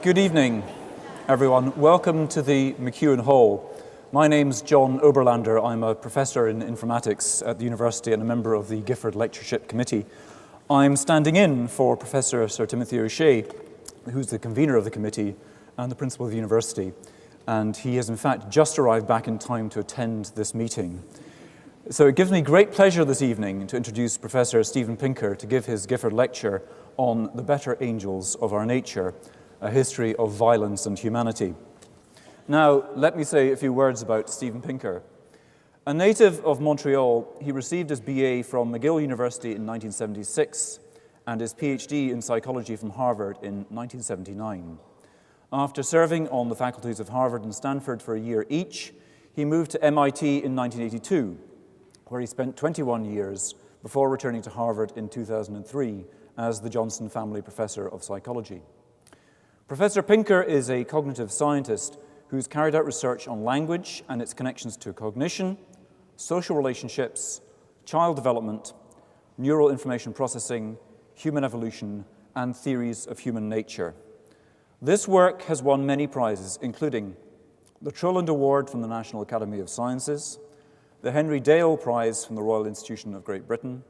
Good evening, everyone. Welcome to the McEwan Hall. My name's John Oberlander. I'm a professor in informatics at the university and a member of the Gifford Lectureship Committee. I'm standing in for Professor Sir Timothy O'Shea, who's the convener of the committee and the principal of the university. And he has in fact just arrived back in time to attend this meeting. So it gives me great pleasure this evening to introduce Professor Steven Pinker to give his Gifford lecture on the better angels of our nature, a history of violence and humanity. Now, let me say a few words about Steven Pinker. A native of Montreal, he received his BA from McGill University in 1976 and his PhD in psychology from Harvard in 1979. After serving on the faculties of Harvard and Stanford for a year each, he moved to MIT in 1982, where he spent 21 years before returning to Harvard in 2003 as the Johnson Family Professor of Psychology. Professor Pinker is a cognitive scientist who's carried out research on language and its connections to cognition, social relationships, child development, neural information processing, human evolution, and theories of human nature. This work has won many prizes, including the Trulland Award from the National Academy of Sciences, the Henry Dale Prize from the Royal Institution of Great Britain,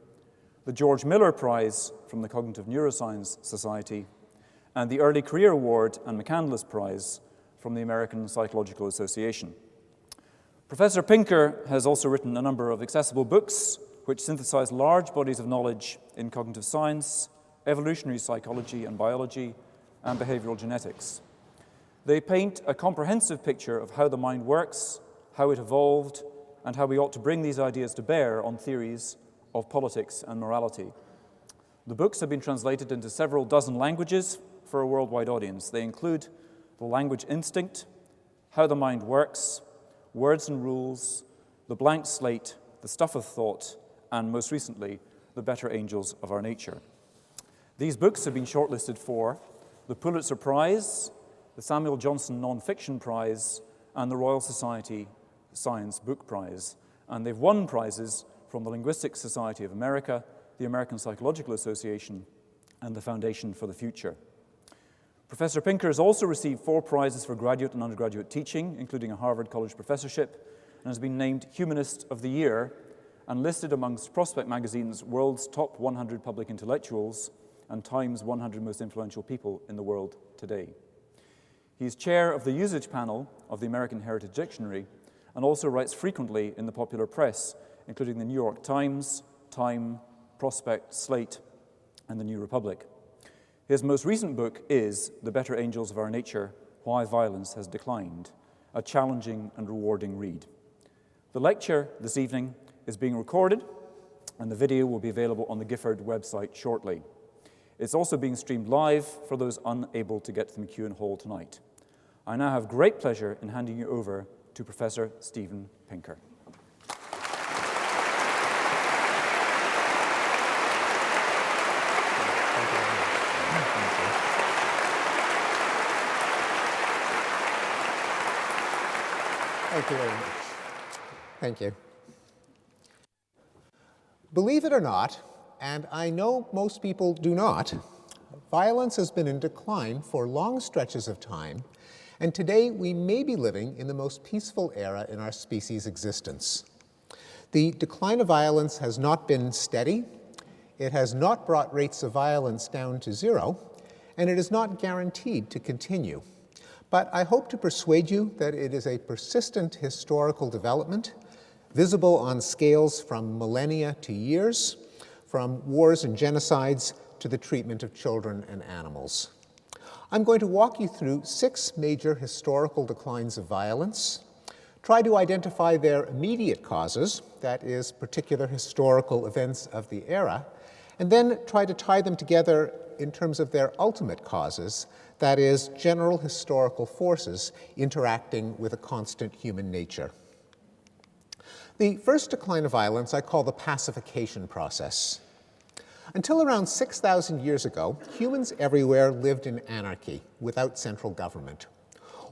the George Miller Prize from the Cognitive Neuroscience Society, and the Early Career Award and McCandless Prize from the American Psychological Association. Professor Pinker has also written a number of accessible books which synthesize large bodies of knowledge in cognitive science, evolutionary psychology and biology, and behavioral genetics. They paint a comprehensive picture of how the mind works, how it evolved, and how we ought to bring these ideas to bear on theories of politics and morality. The books have been translated into several dozen languages for a worldwide audience. They include The Language Instinct, How the Mind Works, Words and Rules, The Blank Slate, The Stuff of Thought, and most recently, The Better Angels of Our Nature. These books have been shortlisted for the Pulitzer Prize, the Samuel Johnson Nonfiction Prize, and the Royal Society Science Book Prize. And they've won prizes from the Linguistic Society of America, the American Psychological Association, and the Foundation for the Future. Professor Pinker has also received 4 prizes for graduate and undergraduate teaching, including a Harvard College professorship, and has been named Humanist of the Year and listed amongst Prospect Magazine's World's Top 100 Public Intellectuals and Time's 100 Most Influential People in the World Today. He's chair of the usage panel of the American Heritage Dictionary and also writes frequently in the popular press, including the New York Times, Time, Prospect, Slate, and the New Republic. His most recent book is The Better Angels of Our Nature, Why Violence Has Declined, a challenging and rewarding read. The lecture this evening is being recorded, and the video will be available on the Gifford website shortly. It's also being streamed live for those unable to get to the McEwan Hall tonight. I now have great pleasure in handing you over to Professor Steven Pinker. Thank you very much. Thank you. Believe it or not, and I know most people do not, violence has been in decline for long stretches of time, and today we may be living in the most peaceful era in our species' existence. The decline of violence has not been steady, it has not brought rates of violence down to zero, and it is not guaranteed to continue. But I hope to persuade you that it is a persistent historical development, visible on scales from millennia to years, from wars and genocides to the treatment of children and animals. I'm going to walk you through 6 major historical declines of violence, try to identify their immediate causes, that is, particular historical events of the era, and then try to tie them together in terms of their ultimate causes, that is, general historical forces interacting with a constant human nature. The first decline of violence I call the Pacification Process. Until around 6,000 years ago, humans everywhere lived in anarchy without central government.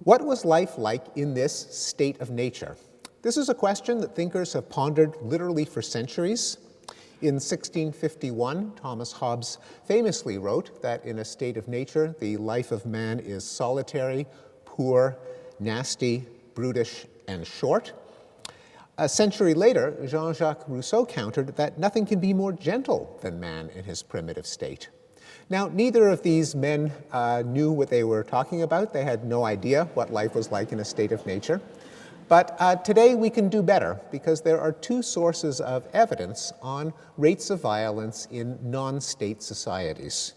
What was life like in this state of nature? This is a question that thinkers have pondered literally for centuries. In 1651, Thomas Hobbes famously wrote that in a state of nature, the life of man is solitary, poor, nasty, brutish, and short. A century later, Jean-Jacques Rousseau countered that nothing can be more gentle than man in his primitive state. Now, neither of these men knew what they were talking about. They had no idea what life was like in a state of nature. But today we can do better because there are two sources of evidence on rates of violence in non-state societies.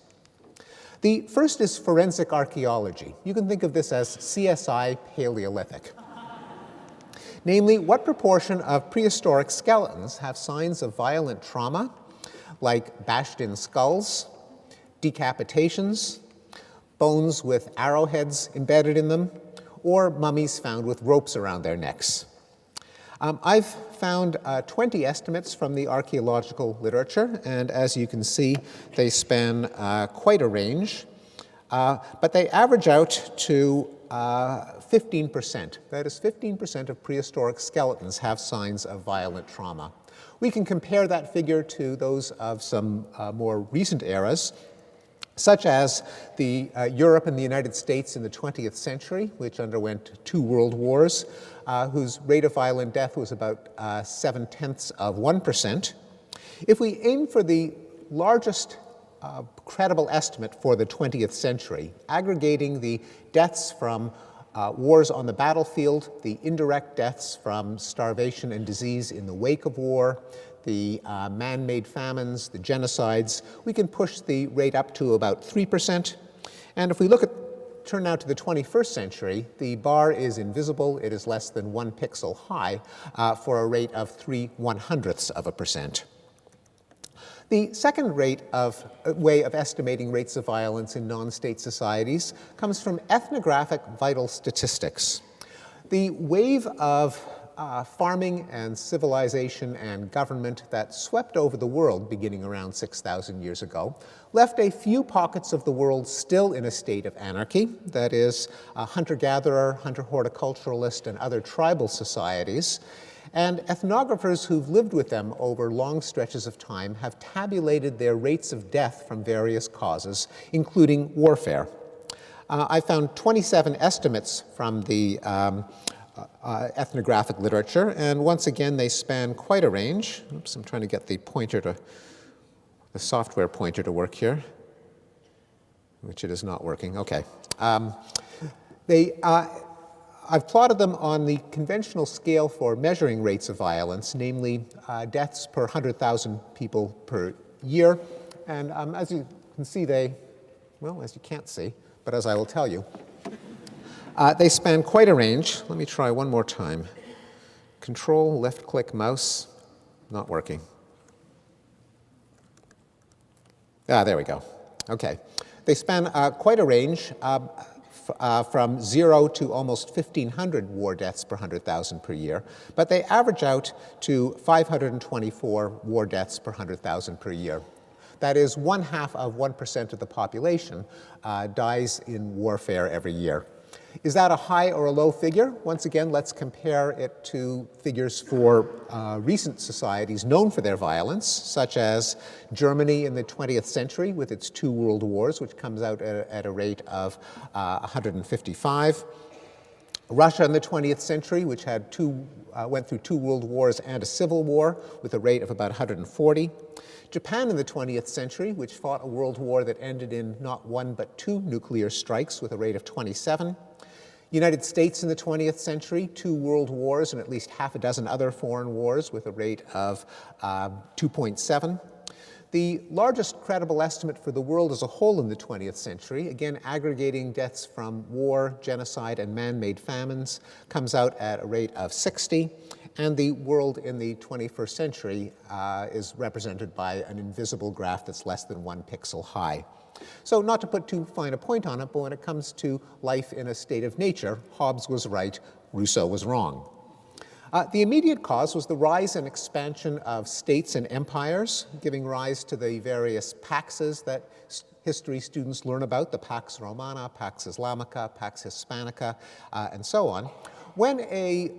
The first is forensic archaeology. You can think of this as CSI Paleolithic. Namely, what proportion of prehistoric skeletons have signs of violent trauma, like bashed-in skulls, decapitations, bones with arrowheads embedded in them, or mummies found with ropes around their necks. I've found 20 estimates from the archaeological literature, and as you can see, they span quite a range, but they average out to 15%. That is, 15% of prehistoric skeletons have signs of violent trauma. We can compare that figure to those of some more recent eras, such as the Europe and the United States in the 20th century, which underwent 2 world wars, whose rate of violent death was about 0.7%. If we aim for the largest credible estimate for the 20th century, aggregating the deaths from wars on the battlefield, the indirect deaths from starvation and disease in the wake of war, the man-made famines, the genocides, we can push the rate up to about 3%. And if we turn now to the 21st century, the bar is invisible. It is less than 1 pixel high for a rate of 0.03%. The second way of estimating rates of violence in non-state societies comes from ethnographic vital statistics. The wave of farming and civilization and government that swept over the world beginning around 6,000 years ago left a few pockets of the world still in a state of anarchy, that is, hunter-gatherer, hunter-horticulturalist, and other tribal societies. And ethnographers who've lived with them over long stretches of time have tabulated their rates of death from various causes, including warfare. I found 27 estimates from the ethnographic literature, and once again they span quite a range. Oops, I'm trying to get the software pointer to work here, which it is not working. Okay. I've plotted them on the conventional scale for measuring rates of violence, namely deaths per 100,000 people per year. And as you can see, as you can't see, but as I will tell you, they span quite a range. Let me try one more time. Control, left-click, mouse, not working. There we go. Okay. They span quite a range from 0 to almost 1,500 war deaths per 100,000 per year, but they average out to 524 war deaths per 100,000 per year. That is, 0.5% of the population dies in warfare every year. Is that a high or a low figure? Once again, let's compare it to figures for recent societies known for their violence, such as Germany in the 20th century with its 2 world wars, which comes out at a rate of 155. Russia in the 20th century, which had went through 2 world wars and a civil war with a rate of about 140. Japan in the 20th century, which fought a world war that ended in not 1 but 2 nuclear strikes with a rate of 27. United States in the 20th century, 2 world wars and at least half a dozen other foreign wars with a rate of 2.7. The largest credible estimate for the world as a whole in the 20th century, again aggregating deaths from war, genocide, and man-made famines, comes out at a rate of 60. And the world in the 21st century is represented by an invisible graph that's less than 1 pixel high. So not to put too fine a point on it, but when it comes to life in a state of nature, Hobbes was right, Rousseau was wrong. The immediate cause was the rise and expansion of states and empires, giving rise to the various paxes that history students learn about, the Pax Romana, Pax Islamica, Pax Hispanica, and so on. When a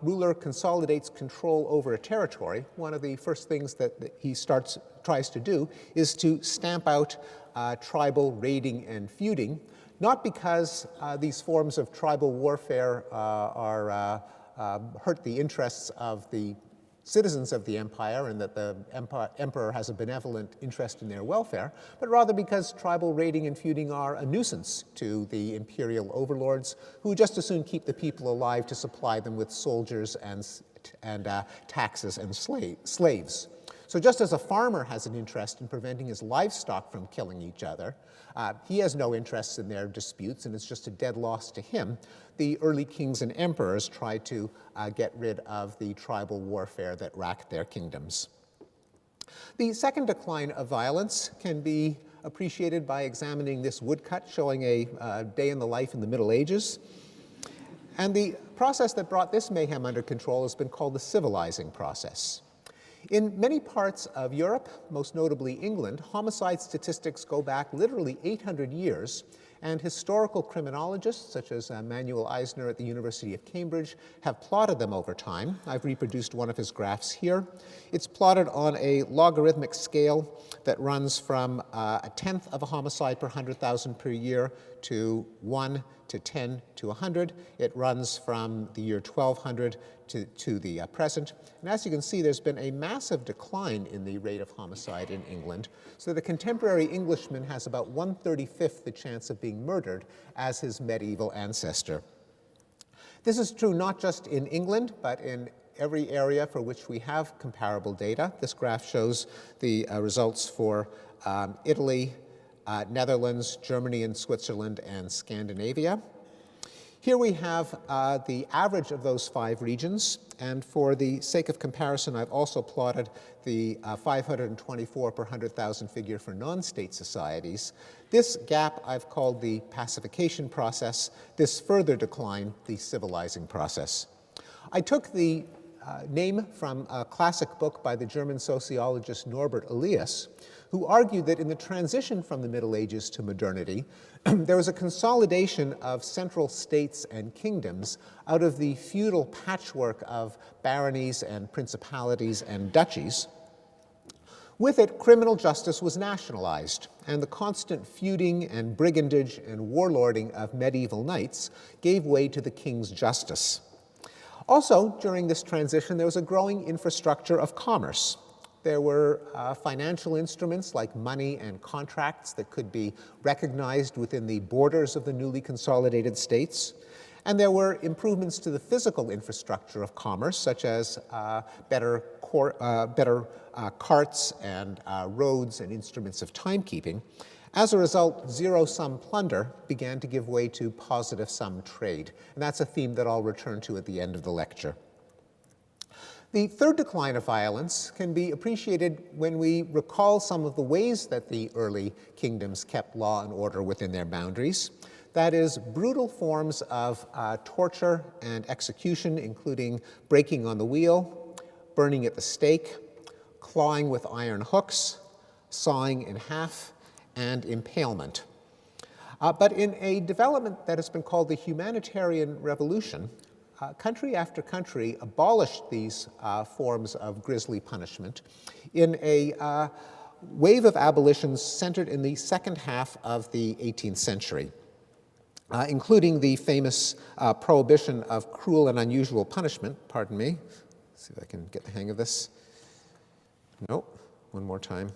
ruler consolidates control over a territory, one of the first things that he tries to do is to stamp out tribal raiding and feuding, not because these forms of tribal warfare hurt the interests of the citizens of the empire and that the emperor has a benevolent interest in their welfare, but rather because tribal raiding and feuding are a nuisance to the imperial overlords who just as soon keep the people alive to supply them with soldiers and taxes and slaves. So just as a farmer has an interest in preventing his livestock from killing each other, he has no interest in their disputes, and it's just a dead loss to him. The early kings and emperors tried to get rid of the tribal warfare that racked their kingdoms. The second decline of violence can be appreciated by examining this woodcut showing a day in the life in the Middle Ages. And the process that brought this mayhem under control has been called the civilizing process. In many parts of Europe, most notably England, homicide statistics go back literally 800 years, and historical criminologists, such as Manuel Eisner at the University of Cambridge, have plotted them over time. I've reproduced one of his graphs here. It's plotted on a logarithmic scale that runs from a tenth of a homicide per 100,000 per year to 1 to 10 to 100. It runs from the year 1200 to the present. And as you can see, there's been a massive decline in the rate of homicide in England, so the contemporary Englishman has about 1/35 the chance of being murdered as his medieval ancestor. This is true not just in England, but in every area for which we have comparable data. This graph shows the results for Italy, Netherlands, Germany, and Switzerland, and Scandinavia. Here we have the average of those 5 regions, and for the sake of comparison, I've also plotted the 524 per 100,000 figure for non-state societies. This gap I've called the pacification process. This further decline, the civilizing process. I took the name from a classic book by the German sociologist Norbert Elias, who argued that in the transition from the Middle Ages to modernity, there was a consolidation of central states and kingdoms out of the feudal patchwork of baronies and principalities and duchies. With it, criminal justice was nationalized, and the constant feuding and brigandage and warlording of medieval knights gave way to the king's justice. Also, during this transition, there was a growing infrastructure of commerce. There were financial instruments like money and contracts that could be recognized within the borders of the newly consolidated states. And there were improvements to the physical infrastructure of commerce, such as better carts and roads and instruments of timekeeping. As a result, zero-sum plunder began to give way to positive-sum trade. And that's a theme that I'll return to at the end of the lecture. The third decline of violence can be appreciated when we recall some of the ways that the early kingdoms kept law and order within their boundaries. That is, brutal forms of torture and execution, including breaking on the wheel, burning at the stake, clawing with iron hooks, sawing in half, and impalement. But in a development that has been called the Humanitarian Revolution, country after country abolished these forms of grisly punishment in a wave of abolitions centered in the second half of the 18th century, including the famous prohibition of cruel and unusual punishment. Pardon me. Let's see if I can get the hang of this. Nope. One more time.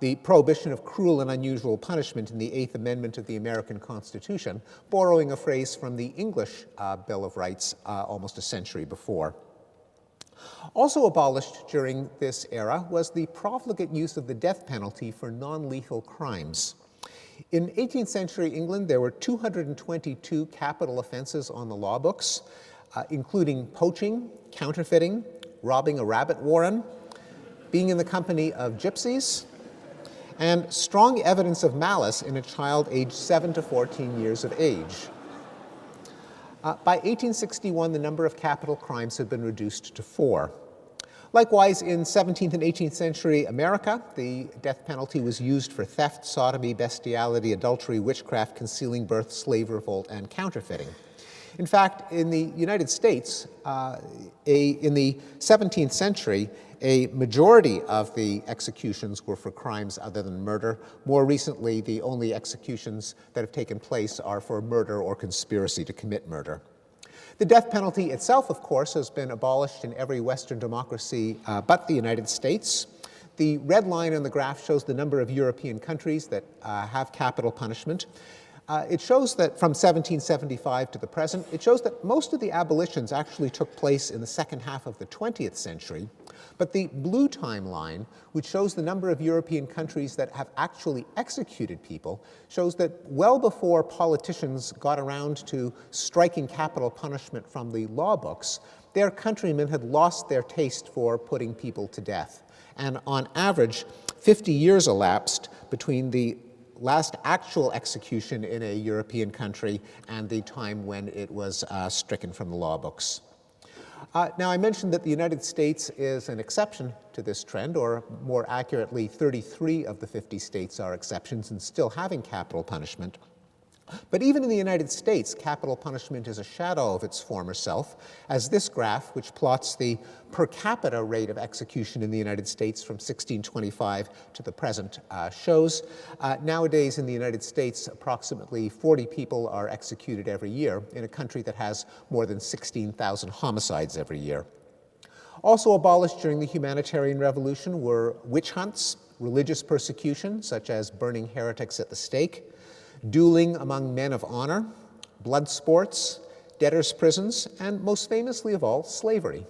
The prohibition of cruel and unusual punishment in the Eighth Amendment of the American Constitution, borrowing a phrase from the English Bill of Rights almost a century before. Also abolished during this era was the profligate use of the death penalty for non-lethal crimes. In 18th century England, there were 222 capital offenses on the law books, including poaching, counterfeiting, robbing a rabbit warren, being in the company of gypsies, and strong evidence of malice in a child aged 7 to 14 years of age. By 1861, the number of capital crimes had been reduced to 4. Likewise, in 17th and 18th century America, the death penalty was used for theft, sodomy, bestiality, adultery, witchcraft, concealing birth, slave revolt, and counterfeiting. In fact, in the United States, in the 17th century, a majority of the executions were for crimes other than murder. More recently, the only executions that have taken place are for murder or conspiracy to commit murder. The death penalty itself, of course, has been abolished in every Western democracy but the United States. The red line on the graph shows the number of European countries that have capital punishment. It shows that from 1775 to the present, it shows that most of the abolitions actually took place in the second half of the 20th century. But the blue timeline, which shows the number of European countries that have actually executed people, shows that well before politicians got around to striking capital punishment from the law books, their countrymen had lost their taste for putting people to death. And on average, 50 years elapsed between the last actual execution in a European country and the time when it was stricken from the law books. Now, I mentioned that the United States is an exception to this trend, or more accurately, 33 of the 50 states are exceptions in still having capital punishment. But even in the United States, capital punishment is a shadow of its former self, as this graph, which plots the per capita rate of execution in the United States from 1625 to the present, shows. Nowadays in the United States, approximately 40 people are executed every year in a country that has more than 16,000 homicides every year. Also abolished during the Humanitarian Revolution were witch hunts, religious persecution, such as burning heretics at the stake, dueling among men of honor, blood sports, debtors' prisons, and most famously of all, slavery.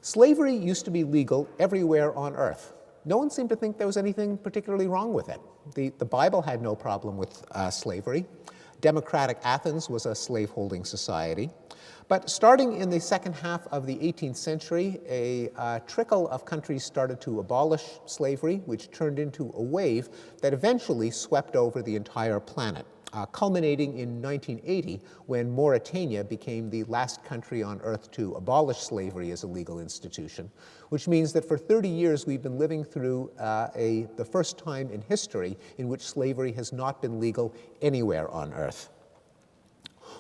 Slavery used to be legal everywhere on earth. No one seemed to think there was anything particularly wrong with it. The Bible had no problem with slavery. Democratic Athens was a slaveholding society. But starting in the second half of the 18th century, a trickle of countries started to abolish slavery, which turned into a wave that eventually swept over the entire planet, culminating in 1980 when Mauritania became the last country on earth to abolish slavery as a legal institution, which means that for 30 years we've been living through the first time in history in which slavery has not been legal anywhere on earth.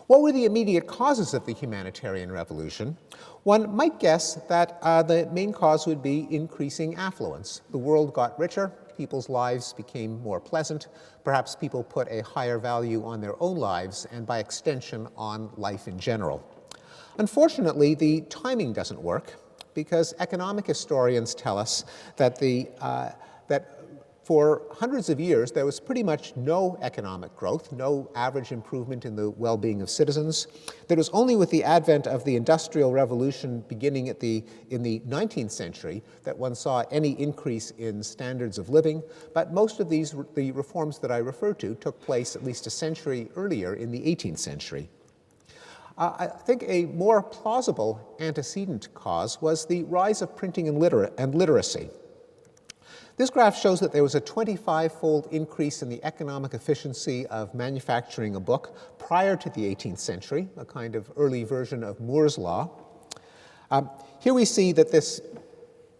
What were the immediate causes of the Humanitarian Revolution? One might guess that the main cause would be increasing affluence. The world got richer, people's lives became more pleasant, perhaps people put a higher value on their own lives and by extension on life in general. Unfortunately, the timing doesn't work because economic historians tell us that that for hundreds of years, there was pretty much no economic growth, no average improvement in the well-being of citizens. That it was only with the advent of the Industrial Revolution beginning in the 19th century that one saw any increase in standards of living. But most of the reforms that I refer to took place at least a century earlier in the 18th century. I think a more plausible antecedent cause was the rise of printing and literacy. This graph shows that there was a 25-fold increase in the economic efficiency of manufacturing a book prior to the 18th century, a kind of early version of Moore's Law. Here we see that this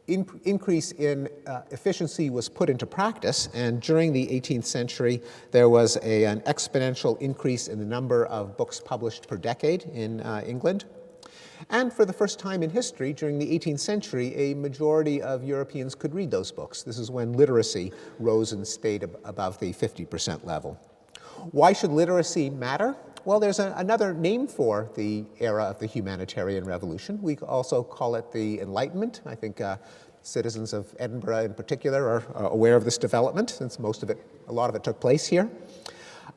increase in efficiency was put into practice, and during the 18th century there was an exponential increase in the number of books published per decade in England. And for the first time in history, during the 18th century, a majority of Europeans could read those books. This is when literacy rose and stayed above the 50% level. Why should literacy matter? Well, there's another name for the era of the Humanitarian Revolution. We also call it the Enlightenment. I think citizens of Edinburgh in particular are aware of this development, since a lot of it took place here.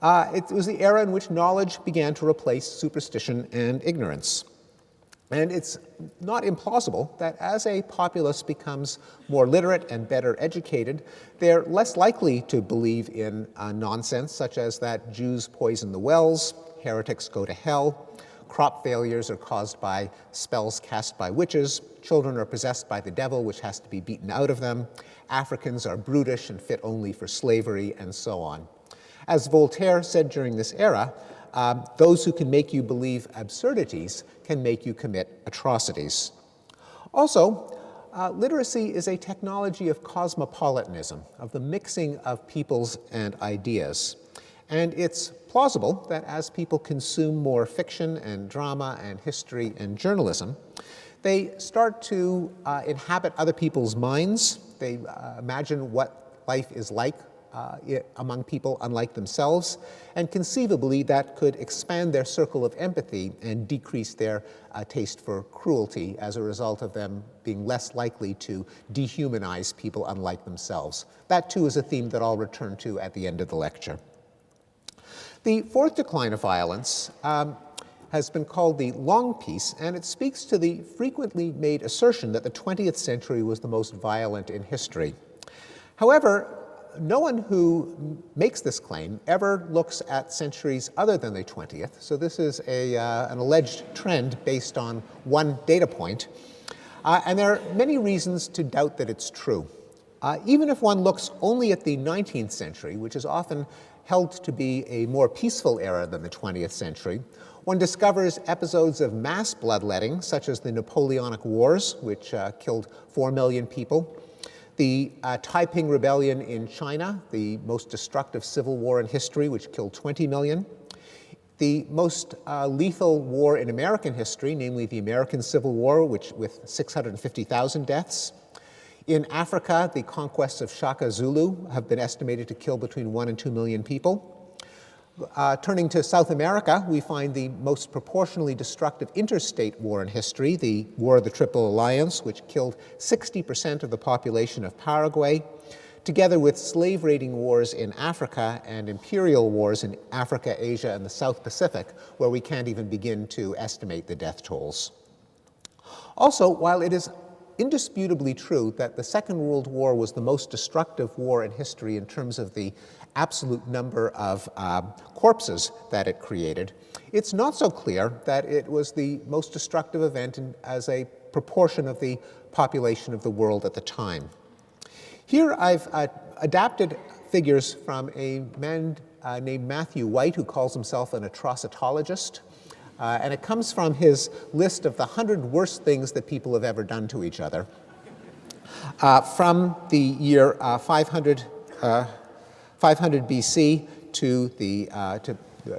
It was the era in which knowledge began to replace superstition and ignorance. And it's not implausible that as a populace becomes more literate and better educated, they're less likely to believe in nonsense such as that Jews poison the wells, heretics go to hell, crop failures are caused by spells cast by witches, children are possessed by the devil, which has to be beaten out of them, Africans are brutish and fit only for slavery, and so on. As Voltaire said during this era, those who can make you believe absurdities can make you commit atrocities. Also, literacy is a technology of cosmopolitanism, of the mixing of peoples and ideas. And it's plausible that as people consume more fiction and drama and history and journalism, they start to inhabit other people's minds. They imagine what life is like among people unlike themselves, and conceivably that could expand their circle of empathy and decrease their taste for cruelty as a result of them being less likely to dehumanize people unlike themselves. That too is a theme that I'll return to at the end of the lecture. The fourth decline of violence has been called the long peace, and it speaks to the frequently made assertion that the 20th century was the most violent in history. However, no one who makes this claim ever looks at centuries other than the 20th, so this is an alleged trend based on one data point, and there are many reasons to doubt that it's true. Even if one looks only at the 19th century, which is often held to be a more peaceful era than the 20th century, one discovers episodes of mass bloodletting, such as the Napoleonic Wars, which killed 4 million people, the Taiping Rebellion in China, the most destructive civil war in history, which killed 20 million, the most lethal war in American history, namely the American Civil War, with 650,000 deaths. In Africa, the conquests of Shaka Zulu have been estimated to kill between 1 and 2 million people. Turning to South America, we find the most proportionally destructive interstate war in history, the War of the Triple Alliance, which killed 60% of the population of Paraguay, together with slave-raiding wars in Africa and imperial wars in Africa, Asia, and the South Pacific, where we can't even begin to estimate the death tolls. Also, while it is indisputably true that the Second World War was the most destructive war in history in terms of the absolute number of corpses that it created, it's not so clear that it was the most destructive event as a proportion of the population of the world at the time. Here I've adapted figures from a man named Matthew White, who calls himself an atrocitologist. And it comes from his list of the 100 worst things that people have ever done to each other. From the year 500 BC to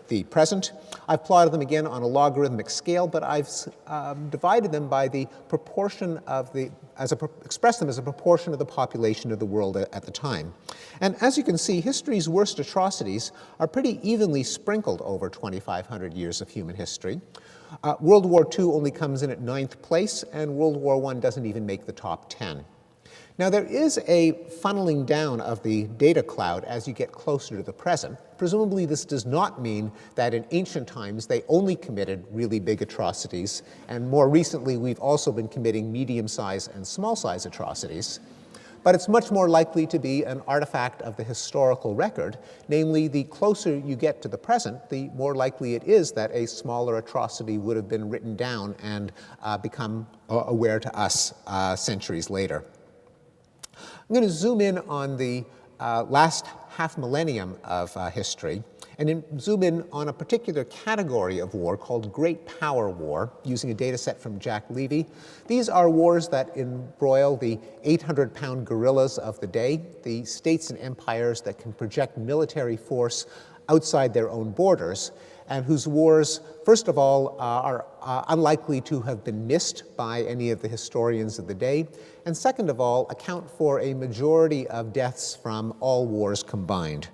the present. I've plotted them again on a logarithmic scale, but I've divided them by the proportion of expressed them as a proportion of the population of the world at the time. And as you can see, history's worst atrocities are pretty evenly sprinkled over 2,500 years of human history. World War II only comes in at 9th place, and World War I doesn't even make the top 10. Now, there is a funneling down of the data cloud as you get closer to the present. Presumably, this does not mean that in ancient times they only committed really big atrocities, and more recently we've also been committing medium-sized and small-sized atrocities. But it's much more likely to be an artifact of the historical record, namely, the closer you get to the present, the more likely it is that a smaller atrocity would have been written down and become aware to us centuries later. I'm going to zoom in on the last half millennium of history and zoom in on a particular category of war called Great Power War, using a data set from Jack Levy. These are wars that embroil the 800-pound gorillas of the day, the states and empires that can project military force outside their own borders, and whose wars, first of all, are unlikely to have been missed by any of the historians of the day, and second of all, account for a majority of deaths from all wars combined.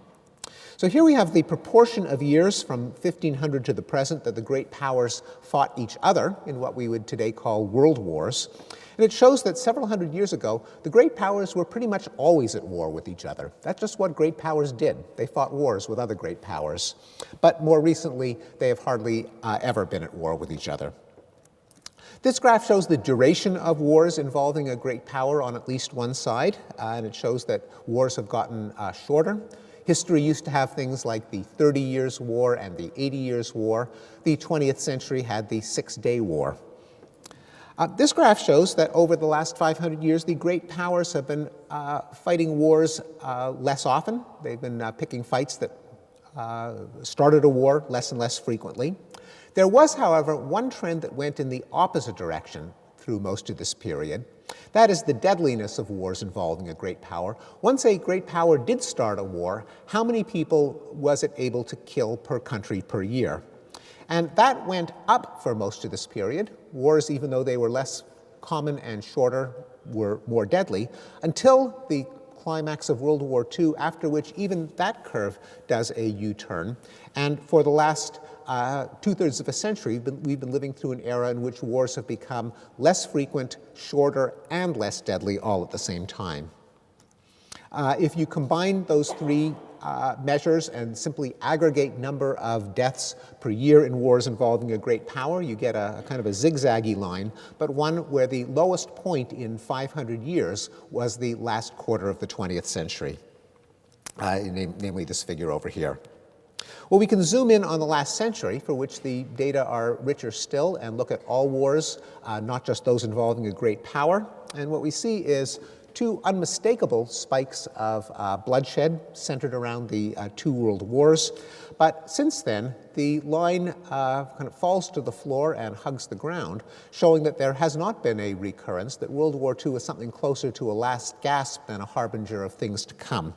So here we have the proportion of years from 1500 to the present that the great powers fought each other in what we would today call world wars. And it shows that several hundred years ago, the great powers were pretty much always at war with each other. That's just what great powers did. They fought wars with other great powers. But more recently, they have hardly ever been at war with each other. This graph shows the duration of wars involving a great power on at least one side, and it shows that wars have gotten shorter. History used to have things like the 30 Years' War and the 80 Years' War. The 20th century had the Six-Day War. This graph shows that over the last 500 years, the great powers have been fighting wars less often. They've been picking fights that started a war less and less frequently. There was, however, one trend that went in the opposite direction through most of this period. That is the deadliness of wars involving a great power. Once a great power did start a war, how many people was it able to kill per country per year? And that went up for most of this period. Wars, even though they were less common and shorter, were more deadly, until the climax of World War II, after which even that curve does a U-turn. And for the last two-thirds of a century, we've been living through an era in which wars have become less frequent, shorter, and less deadly all at the same time. If you combine those three measures and simply aggregate number of deaths per year in wars involving a great power, you get a kind of a zigzaggy line, but one where the lowest point in 500 years was the last quarter of the 20th century, namely this figure over here. Well, we can zoom in on the last century, for which the data are richer still, and look at all wars, not just those involving a great power. And what we see is two unmistakable spikes of bloodshed centered around the two world wars. But since then, the line kind of falls to the floor and hugs the ground, showing that there has not been a recurrence, that World War II was something closer to a last gasp than a harbinger of things to come.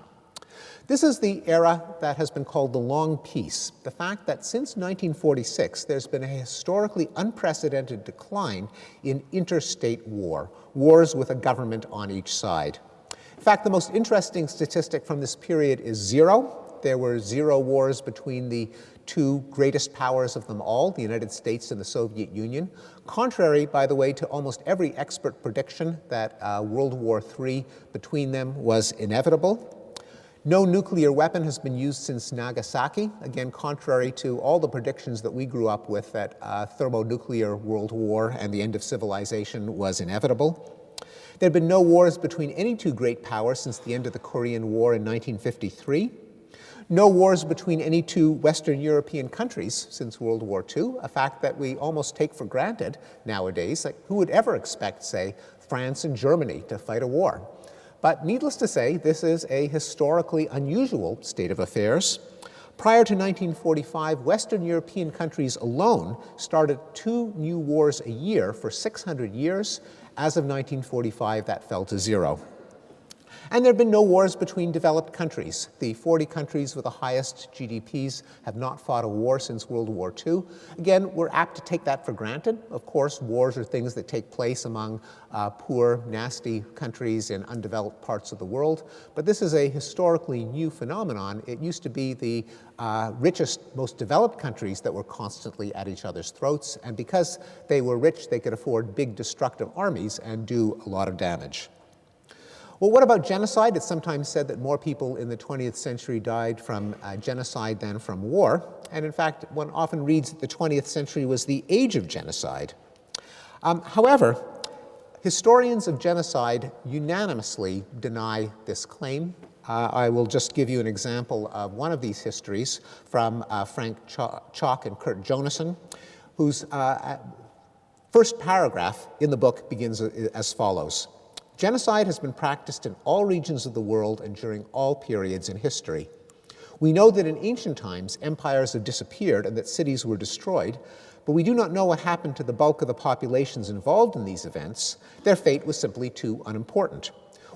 This is the era that has been called the Long Peace, the fact that since 1946 there's been a historically unprecedented decline in interstate war, wars with a government on each side. In fact, the most interesting statistic from this period is 0. There were 0 wars between the two greatest powers of them all, the United States and the Soviet Union, contrary, by the way, to almost every expert prediction that World War III between them was inevitable. No nuclear weapon has been used since Nagasaki, again, contrary to all the predictions that we grew up with that thermonuclear world war and the end of civilization was inevitable. There have been no wars between any two great powers since the end of the Korean War in 1953. No wars between any two Western European countries since World War II, a fact that we almost take for granted nowadays. Like, who would ever expect, say, France and Germany to fight a war? But needless to say, this is a historically unusual state of affairs. Prior to 1945, Western European countries alone started 2 new wars a year for 600 years. As of 1945, that fell to 0. And there have been no wars between developed countries. The 40 countries with the highest GDPs have not fought a war since World War II. Again, we're apt to take that for granted. Of course, wars are things that take place among poor, nasty countries in undeveloped parts of the world. But this is a historically new phenomenon. It used to be the richest, most developed countries that were constantly at each other's throats. And because they were rich, they could afford big destructive armies and do a lot of damage. Well, what about genocide? It's sometimes said that more people in the 20th century died from genocide than from war. And in fact, one often reads that the 20th century was the age of genocide. However, historians of genocide unanimously deny this claim. I will just give you an example of one of these histories from Frank Chalk and Kurt Jonassen, whose first paragraph in the book begins as follows. Genocide has been practiced in all regions of the world and during all periods in history. We know that in ancient times, empires have disappeared and that cities were destroyed, but we do not know what happened to the bulk of the populations involved in these events. Their fate was simply too unimportant.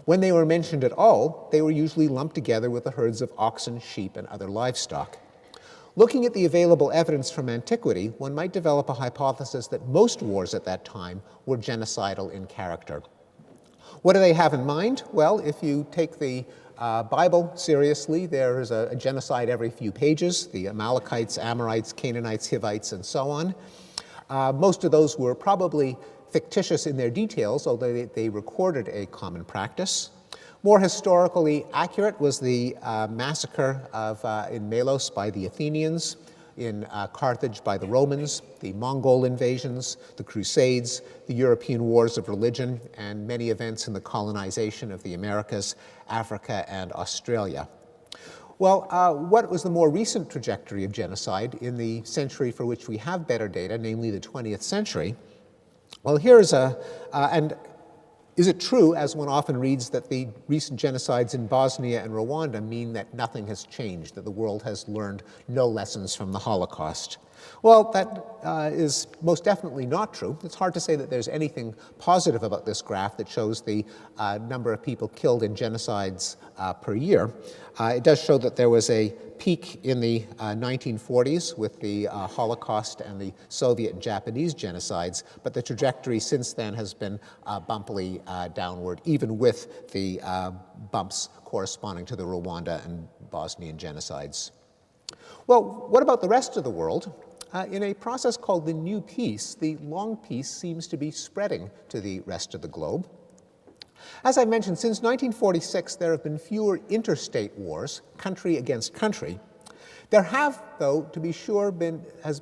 When they were mentioned at all, they were usually lumped together with the herds of oxen, sheep, and other livestock. Looking at the available evidence from antiquity, one might develop a hypothesis that most wars at that time were genocidal in character. What do they have in mind? Well, if you take the Bible seriously, there is a genocide every few pages, the Amalekites, Amorites, Canaanites, Hivites, and so on. Most of those were probably fictitious in their details, although they recorded a common practice. More historically accurate was the massacre in Melos by the Athenians, in Carthage by the Romans, the Mongol invasions, the Crusades, the European wars of religion, and many events in the colonization of the Americas, Africa, and Australia. Well, what was the more recent trajectory of genocide in the century for which we have better data, namely the 20th century? Well, here's and is it true, as one often reads, that the recent genocides in Bosnia and Rwanda mean that nothing has changed, that the world has learned no lessons from the Holocaust? Well, that is most definitely not true. It's hard to say that there's anything positive about this graph that shows the number of people killed in genocides per year. It does show that there was a peak in the 1940s with the Holocaust and the Soviet and Japanese genocides, but the trajectory since then has been bumpily downward, even with the bumps corresponding to the Rwanda and Bosnian genocides. Well, what about the rest of the world? In a process called the New Peace, the long peace seems to be spreading to the rest of the globe. As I mentioned, since 1946, there have been fewer interstate wars, country against country. There have, though, to be sure, has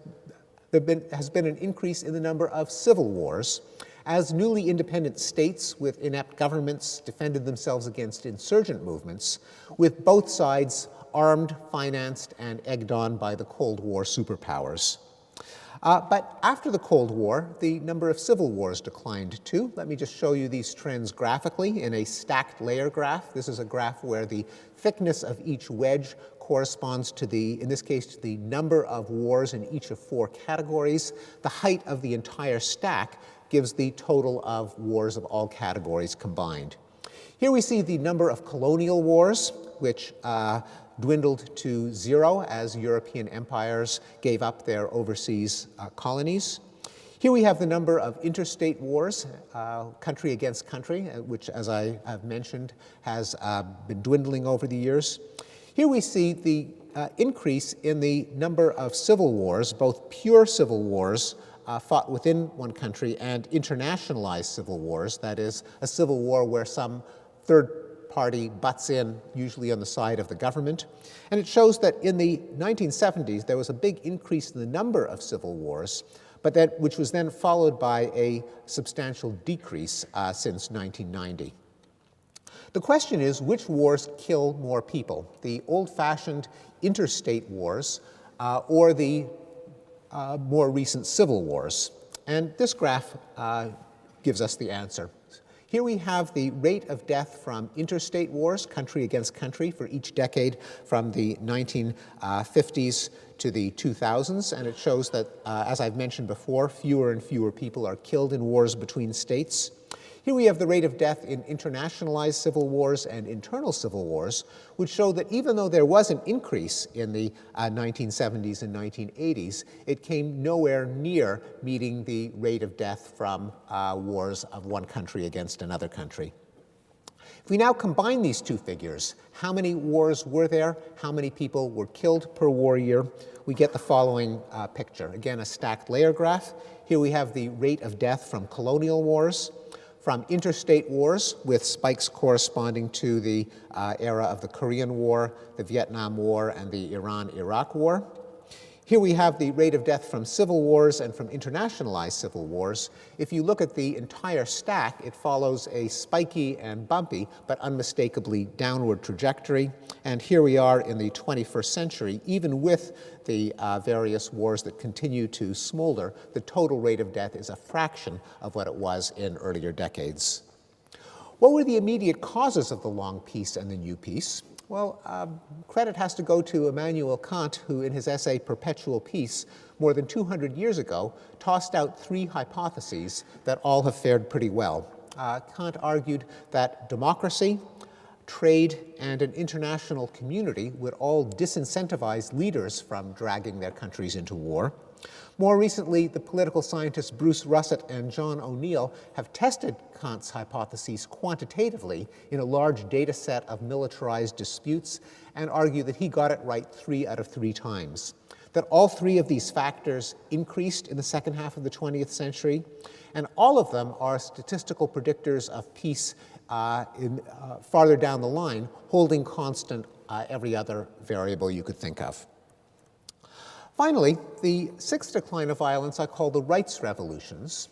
been an increase in the number of civil wars, as newly independent states with inept governments defended themselves against insurgent movements, with both sides armed, financed, and egged on by the Cold War superpowers. But after the Cold War, the number of civil wars declined too. Let me just show you these trends graphically in a stacked layer graph. This is a graph where the thickness of each wedge corresponds to the, in this case, to the number of wars in each of 4 categories. The height of the entire stack gives the total of wars of all categories combined. Here we see the number of colonial wars, which dwindled to 0 as European empires gave up their overseas colonies. Here we have the number of interstate wars, country against country, which, as I have mentioned, has been dwindling over the years. Here we see the increase in the number of civil wars, both pure civil wars fought within one country and internationalized civil wars, that is, a civil war where some third party butts in, usually on the side of the government. And it shows that in the 1970s, there was a big increase in the number of civil wars, but which was then followed by a substantial decrease since 1990. The question is, which wars kill more people, the old-fashioned interstate wars or the more recent civil wars? And this graph gives us the answer. Here we have the rate of death from interstate wars, country against country, for each decade from the 1950s to the 2000s, and it shows that, as I've mentioned before, fewer and fewer people are killed in wars between states. Here we have the rate of death in internationalized civil wars and internal civil wars, which show that even though there was an increase in the 1970s and 1980s, it came nowhere near meeting the rate of death from wars of one country against another country. If we now combine these two figures, how many wars were there, how many people were killed per war year, we get the following picture. Again, a stacked layer graph. Here we have the rate of death from colonial wars, from interstate wars, with spikes corresponding to the era of the Korean War, the Vietnam War, and the Iran-Iraq War. Here we have the rate of death from civil wars and from internationalized civil wars. If you look at the entire stack, it follows a spiky and bumpy, but unmistakably downward trajectory. And here we are in the 21st century, even with the various wars that continue to smolder, the total rate of death is a fraction of what it was in earlier decades. What were the immediate causes of the long peace and the new peace? Well, credit has to go to Immanuel Kant, who in his essay Perpetual Peace, more than 200 years ago, tossed out 3 hypotheses that all have fared pretty well. Kant argued that democracy, trade, and an international community would all disincentivize leaders from dragging their countries into war. More recently, the political scientists Bruce Russett and John O'Neill have tested Kant's hypotheses quantitatively in a large data set of militarized disputes and argue that he got it right 3 out of 3 times. That all 3 of these factors increased in the second half of the 20th century, and all of them are statistical predictors of peace farther down the line, holding constant every other variable you could think of. Finally, the 6th decline of violence I call the rights revolutions.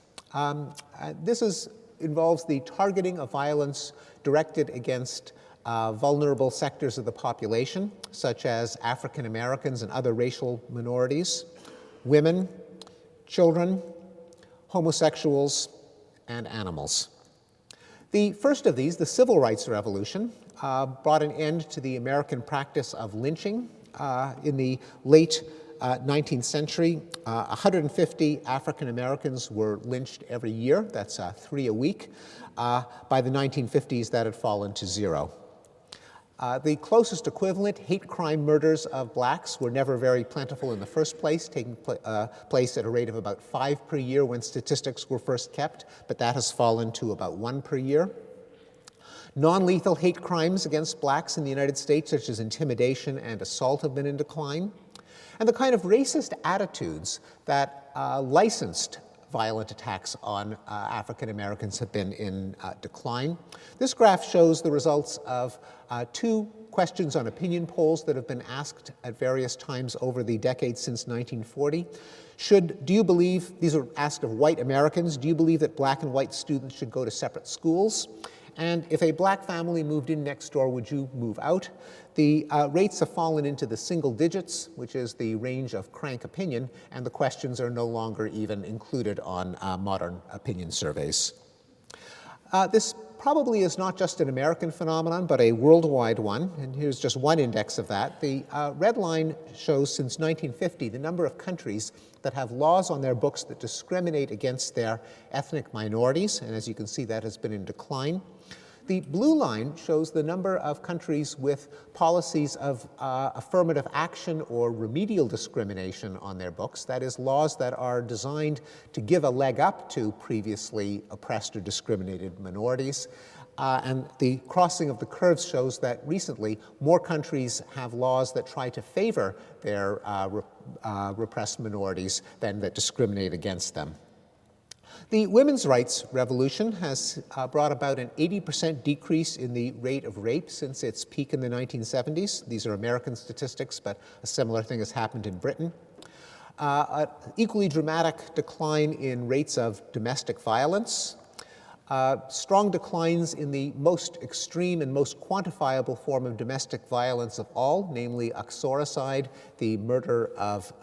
This involves the targeting of violence directed against vulnerable sectors of the population, such as African Americans and other racial minorities, women, children, homosexuals, and animals. The first of these, the Civil Rights Revolution, brought an end to the American practice of lynching in the late 19th century, 150 African Americans were lynched every year. That's 3 a week. By the 1950s, that had fallen to 0. The closest equivalent, hate crime murders of blacks, were never very plentiful in the first place, taking place at a rate of about 5 per year when statistics were first kept, but that has fallen to about 1 per year. Non-lethal hate crimes against blacks in the United States, such as intimidation and assault, have been in decline. And the kind of racist attitudes that licensed violent attacks on African Americans have been in decline. This graph shows the results of 2 questions on opinion polls that have been asked at various times over the decades since 1940. Do you believe, these are asked of white Americans, do you believe that black and white students should go to separate schools? And if a black family moved in next door, would you move out? The rates have fallen into the single digits, which is the range of crank opinion, and the questions are no longer even included on modern opinion surveys. This probably is not just an American phenomenon, but a worldwide one, and here's just one index of that. The red line shows since 1950 the number of countries that have laws on their books that discriminate against their ethnic minorities, and as you can see, that has been in decline. The blue line shows the number of countries with policies of affirmative action or remedial discrimination on their books, that is, laws that are designed to give a leg up to previously oppressed or discriminated minorities. And the crossing of the curves shows that recently more countries have laws that try to favor their repressed minorities than that discriminate against them. The women's rights revolution has brought about an 80% decrease in the rate of rape since its peak in the 1970s. These are American statistics, but a similar thing has happened in Britain. An equally dramatic decline in rates of domestic violence. Strong declines in the most extreme and most quantifiable form of domestic violence of all, namely uxoricide, the murder of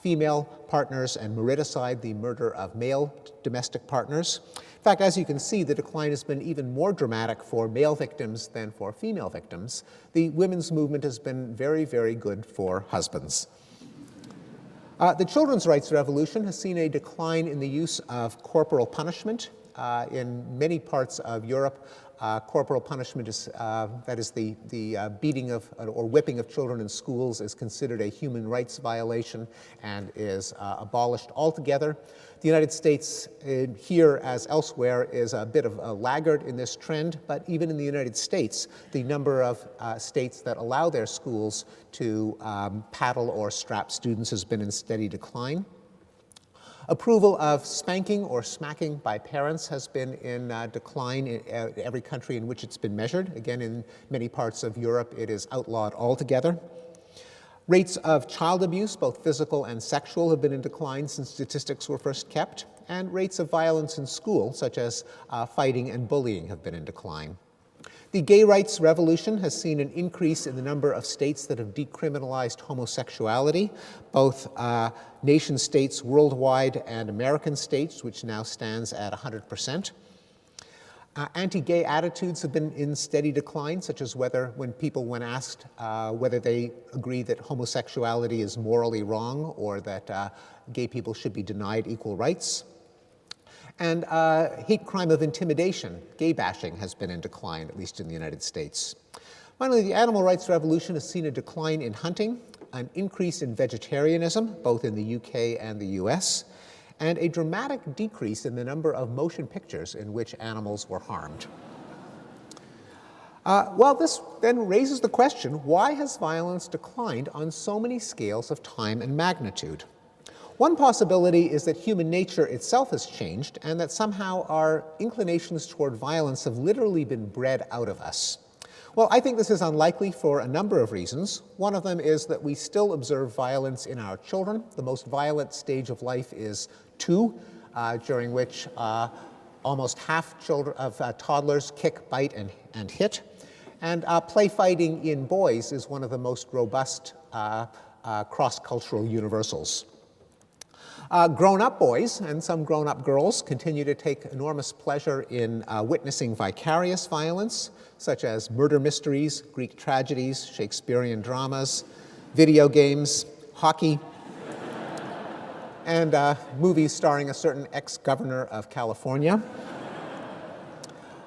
female partners, and mariticide, the murder of male domestic partners. In fact, as you can see, the decline has been even more dramatic for male victims than for female victims. The women's movement has been very, very good for husbands. The children's rights revolution has seen a decline in the use of corporal punishment. In many parts of Europe, corporal punishment is, that is the beating of or whipping of children in schools, is considered a human rights violation and is abolished altogether. The United States, here as elsewhere, is a bit of a laggard in this trend, but even in the United States, the number of states that allow their schools to paddle or strap students has been in steady decline. Approval of spanking or smacking by parents has been in decline in every country in which it's been measured. Again, in many parts of Europe, it is outlawed altogether. Rates of child abuse, both physical and sexual, have been in decline since statistics were first kept. And rates of violence in school, such as fighting and bullying, have been in decline. The gay rights revolution has seen an increase in the number of states that have decriminalized homosexuality, both nation states worldwide and American states, which now stands at 100%. Anti-gay attitudes have been in steady decline, such as when asked whether they agree that homosexuality is morally wrong or that gay people should be denied equal rights. And hate crime of intimidation, gay bashing, has been in decline, at least in the United States. Finally, the animal rights revolution has seen a decline in hunting, an increase in vegetarianism, both in the UK and the US, and a dramatic decrease in the number of motion pictures in which animals were harmed. Well, this then raises the question, why has violence declined on so many scales of time and magnitude? One possibility is that human nature itself has changed and that somehow our inclinations toward violence have literally been bred out of us. Well, I think this is unlikely for a number of reasons. One of them is that we still observe violence in our children. The most violent stage of life is 2, during which almost half of toddlers kick, bite, and hit. And play fighting in boys is one of the most robust cross-cultural universals. Grown-up boys and some grown-up girls continue to take enormous pleasure in witnessing vicarious violence, such as murder mysteries, Greek tragedies, Shakespearean dramas, video games, hockey, and movies starring a certain ex-governor of California.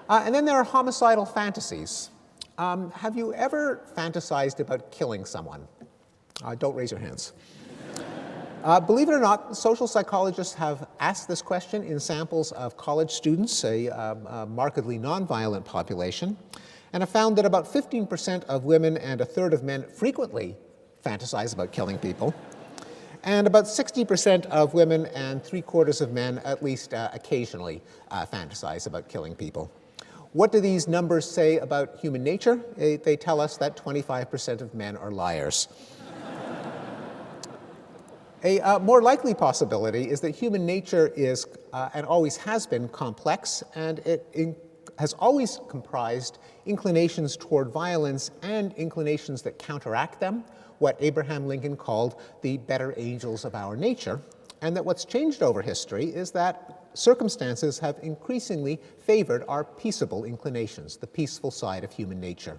And then there are homicidal fantasies. Have you ever fantasized about killing someone? Don't raise your hands. Believe it or not, social psychologists have asked this question in samples of college students, a markedly nonviolent population, and have found that about 15% of women and a third of men frequently fantasize about killing people, and about 60% of women and 3/4 of men at least occasionally fantasize about killing people. What do these numbers say about human nature? They tell us that 25% of men are liars. A more likely possibility is that human nature is, and always has been, complex, and it has always comprised inclinations toward violence and inclinations that counteract them, what Abraham Lincoln called the better angels of our nature, and that what's changed over history is that circumstances have increasingly favored our peaceable inclinations, the peaceful side of human nature.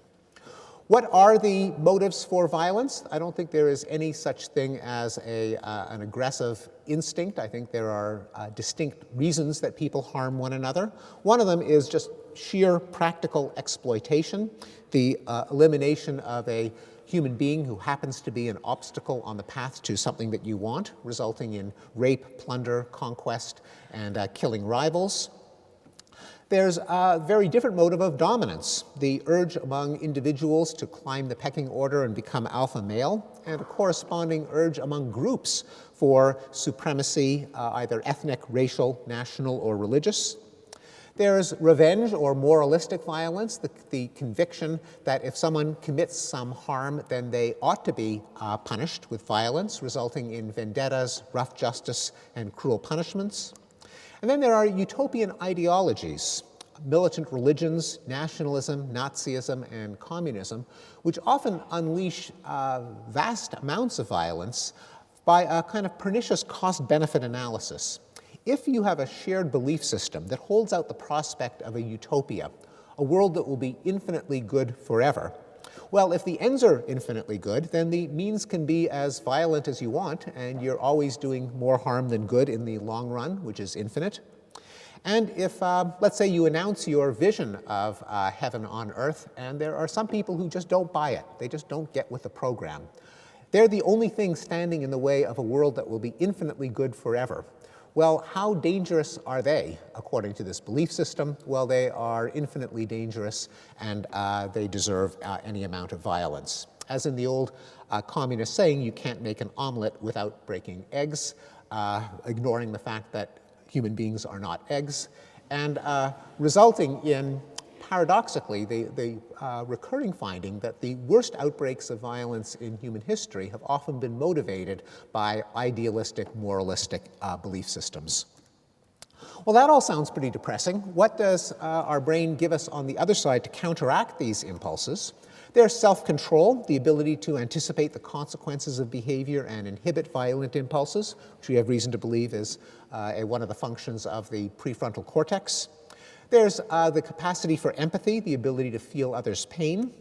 What are the motives for violence? I don't think there is any such thing as an aggressive instinct. I think there are distinct reasons that people harm one another. One of them is just sheer practical exploitation, the elimination of a human being who happens to be an obstacle on the path to something that you want, resulting in rape, plunder, conquest, and killing rivals. There's a very different motive of dominance, the urge among individuals to climb the pecking order and become alpha male, and a corresponding urge among groups for supremacy, either ethnic, racial, national, or religious. There's revenge or moralistic violence, the conviction that if someone commits some harm, then they ought to be punished with violence, resulting in vendettas, rough justice, and cruel punishments. And then there are utopian ideologies, militant religions, nationalism, Nazism, and communism, which often unleash vast amounts of violence by a kind of pernicious cost-benefit analysis. If you have a shared belief system that holds out the prospect of a utopia, a world that will be infinitely good forever, well, if the ends are infinitely good, then the means can be as violent as you want, and you're always doing more harm than good in the long run, which is infinite. And if, let's say, you announce your vision of heaven on earth, and there are some people who just don't buy it, they just don't get with the program. They're the only thing standing in the way of a world that will be infinitely good forever. Well, how dangerous are they, according to this belief system? Well, they are infinitely dangerous, and they deserve any amount of violence. As in the old communist saying, you can't make an omelet without breaking eggs, ignoring the fact that human beings are not eggs, and resulting in, paradoxically, the recurring finding that the worst outbreaks of violence in human history have often been motivated by idealistic, moralistic belief systems. Well, that all sounds pretty depressing. What does our brain give us on the other side to counteract these impulses? There's self-control, the ability to anticipate the consequences of behavior and inhibit violent impulses, which we have reason to believe is one of the functions of the prefrontal cortex. There's the capacity for empathy, the ability to feel others' pain.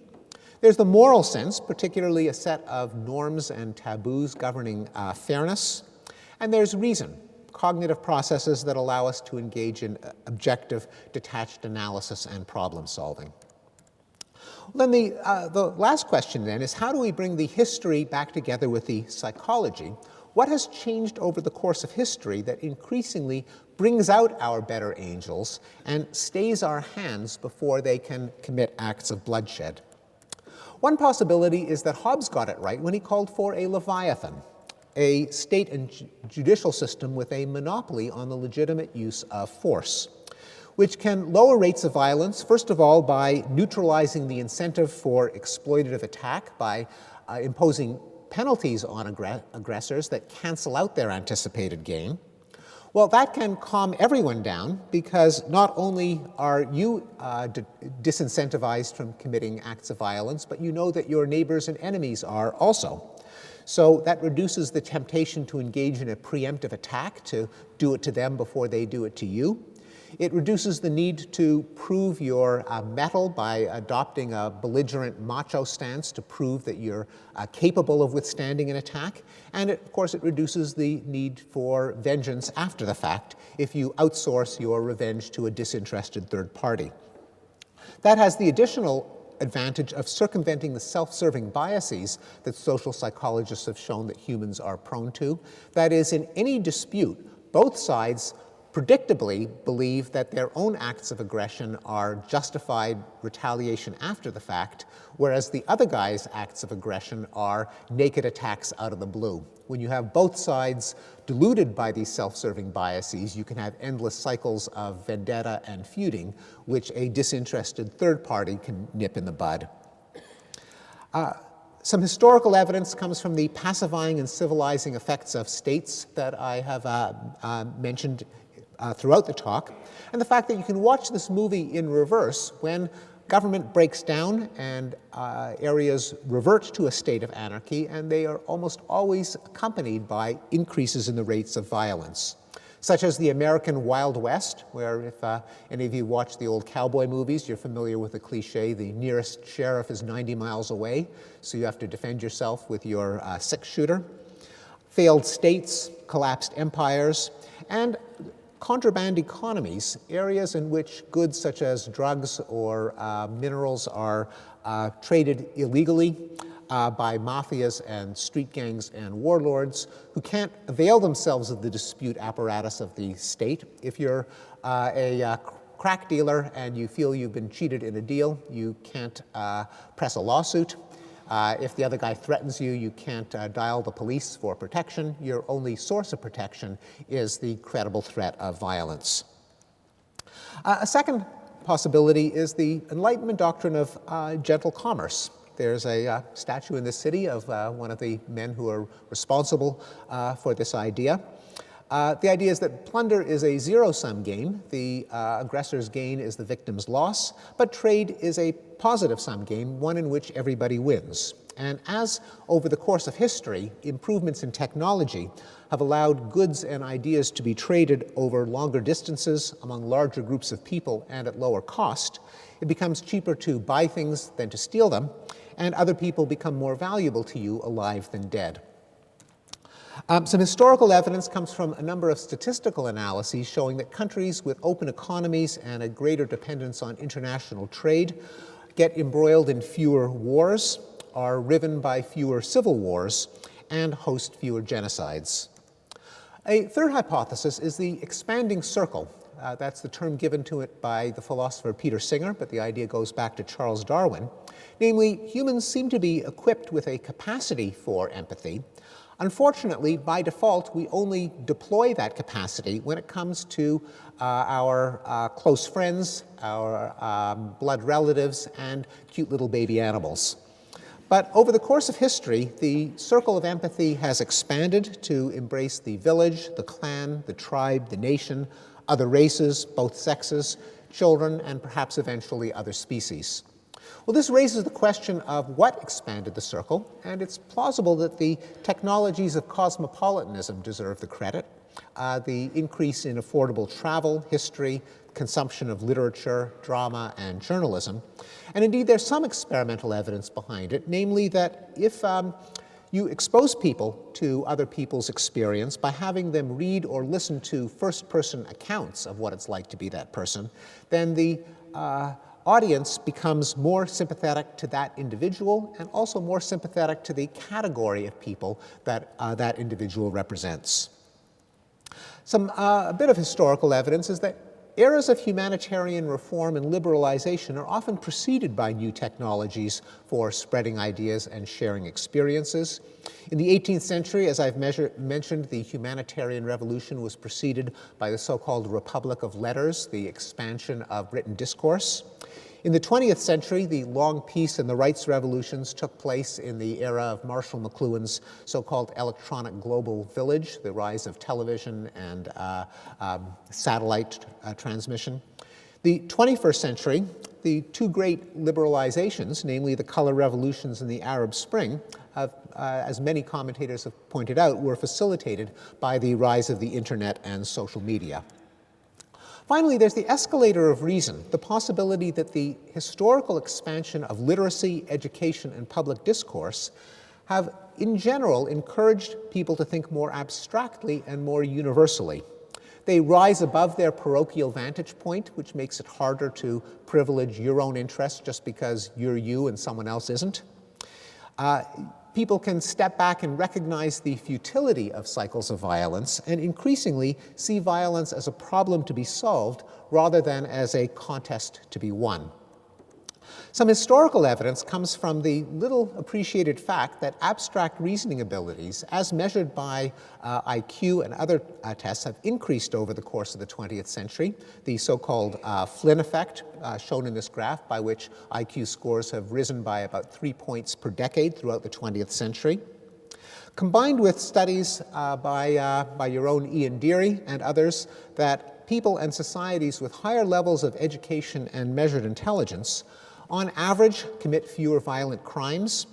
There's the moral sense, particularly a set of norms and taboos governing fairness. And there's reason, cognitive processes that allow us to engage in objective, detached analysis and problem solving. Then the last question then is, how do we bring the history back together with the psychology? What has changed over the course of history that increasingly brings out our better angels and stays our hands before they can commit acts of bloodshed? One possibility is that Hobbes got it right when he called for a Leviathan, a state and judicial system with a monopoly on the legitimate use of force, which can lower rates of violence, first of all, by neutralizing the incentive for exploitative attack, by imposing penalties on aggressors that cancel out their anticipated gain. Well, that can calm everyone down, because not only are you disincentivized from committing acts of violence, but you know that your neighbors and enemies are also. So that reduces the temptation to engage in a preemptive attack, to do it to them before they do it to you. It reduces the need to prove your mettle by adopting a belligerent macho stance to prove that you're capable of withstanding an attack. And of course, it reduces the need for vengeance after the fact if you outsource your revenge to a disinterested third party. That has the additional advantage of circumventing the self-serving biases that social psychologists have shown that humans are prone to. That is, in any dispute, both sides predictably believe that their own acts of aggression are justified retaliation after the fact, whereas the other guy's acts of aggression are naked attacks out of the blue. When you have both sides deluded by these self-serving biases, you can have endless cycles of vendetta and feuding, which a disinterested third party can nip in the bud. Some historical evidence comes from the pacifying and civilizing effects of states that I have mentioned throughout the talk, and the fact that you can watch this movie in reverse when government breaks down and areas revert to a state of anarchy, and they are almost always accompanied by increases in the rates of violence, such as the American Wild West, where if any of you watch the old cowboy movies, you're familiar with the cliche, the nearest sheriff is 90 miles away, so you have to defend yourself with your six-shooter. Failed states, collapsed empires, and contraband economies, areas in which goods such as drugs or minerals are traded illegally by mafias and street gangs and warlords who can't avail themselves of the dispute apparatus of the state. If you're a crack dealer and you feel you've been cheated in a deal, you can't press a lawsuit. If the other guy threatens you, you can't dial the police for protection. Your only source of protection is the credible threat of violence. A second possibility is the Enlightenment doctrine of gentle commerce. There's a statue in this city of one of the men who are responsible for this idea. The idea is that plunder is a zero-sum game. The aggressor's gain is the victim's loss, but trade is a positive-sum game, one in which everybody wins. And as over the course of history, improvements in technology have allowed goods and ideas to be traded over longer distances among larger groups of people and at lower cost, it becomes cheaper to buy things than to steal them, and other people become more valuable to you alive than dead. Some historical evidence comes from a number of statistical analyses showing that countries with open economies and a greater dependence on international trade get embroiled in fewer wars, are riven by fewer civil wars, and host fewer genocides. A third hypothesis is the expanding circle. That's the term given to it by the philosopher Peter Singer, but the idea goes back to Charles Darwin. Namely, humans seem to be equipped with a capacity for empathy. Unfortunately, by default, we only deploy that capacity when it comes to our close friends, our blood relatives, and cute little baby animals. But over the course of history, the circle of empathy has expanded to embrace the village, the clan, the tribe, the nation, other races, both sexes, children, and perhaps eventually other species. Well, this raises the question of what expanded the circle, and it's plausible that the technologies of cosmopolitanism deserve the credit. The increase in affordable travel, history, consumption of literature, drama, and journalism. And indeed, there's some experimental evidence behind it, namely that if you expose people to other people's experience by having them read or listen to first-person accounts of what it's like to be that person, then the audience becomes more sympathetic to that individual and also more sympathetic to the category of people that that individual represents. A bit of historical evidence is that eras of humanitarian reform and liberalization are often preceded by new technologies for spreading ideas and sharing experiences. In the 18th century, as I've mentioned, the humanitarian revolution was preceded by the so-called Republic of Letters, the expansion of written discourse. In the 20th century, the long peace and the rights revolutions took place in the era of Marshall McLuhan's so-called electronic global village, the rise of television and satellite transmission. The 21st century, the two great liberalizations, namely the color revolutions and the Arab Spring, as many commentators have pointed out, were facilitated by the rise of the internet and social media. Finally, there's the escalator of reason, the possibility that the historical expansion of literacy, education, and public discourse have, in general, encouraged people to think more abstractly and more universally. They rise above their parochial vantage point, which makes it harder to privilege your own interests just because you're you and someone else isn't. People can step back and recognize the futility of cycles of violence and increasingly see violence as a problem to be solved rather than as a contest to be won. Some historical evidence comes from the little appreciated fact that abstract reasoning abilities, as measured by IQ and other tests, have increased over the course of the 20th century. The so-called Flynn effect, shown in this graph, by which IQ scores have risen by about 3 points per decade throughout the 20th century. Combined with studies by your own Ian Deary and others that people and societies with higher levels of education and measured intelligence on average commit fewer violent crimes,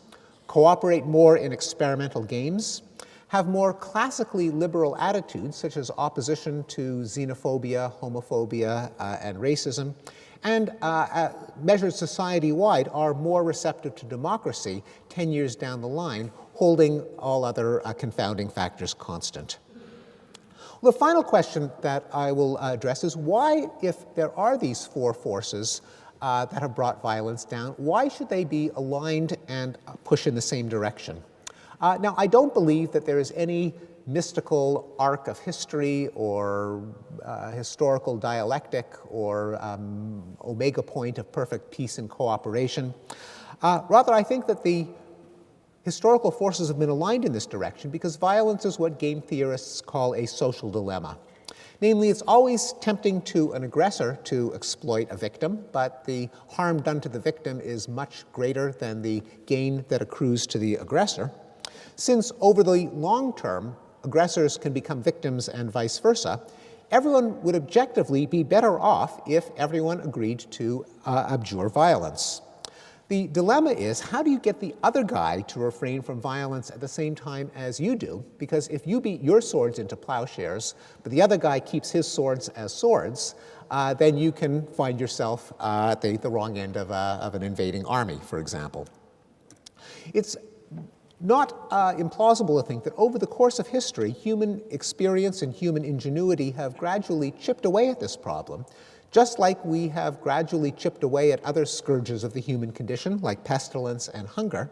cooperate more in experimental games, have more classically liberal attitudes such as opposition to xenophobia, homophobia, and racism, and measured society-wide are more receptive to democracy 10 years down the line, holding all other confounding factors constant. Well, the final question that I will address is why, if there are these four forces that have brought violence down, why should they be aligned and push in the same direction? Now, I don't believe that there is any mystical arc of history or historical dialectic or omega point of perfect peace and cooperation. Rather, I think that the historical forces have been aligned in this direction because violence is what game theorists call a social dilemma. Namely, it's always tempting to an aggressor to exploit a victim, but the harm done to the victim is much greater than the gain that accrues to the aggressor. Since over the long term, aggressors can become victims and vice versa, everyone would objectively be better off if everyone agreed to abjure violence. The dilemma is, how do you get the other guy to refrain from violence at the same time as you do? Because if you beat your swords into plowshares, but the other guy keeps his swords as swords, then you can find yourself at the wrong end of an invading army, for example. It's not implausible to think that over the course of history, human experience and human ingenuity have gradually chipped away at this problem, just like we have gradually chipped away at other scourges of the human condition, like pestilence and hunger.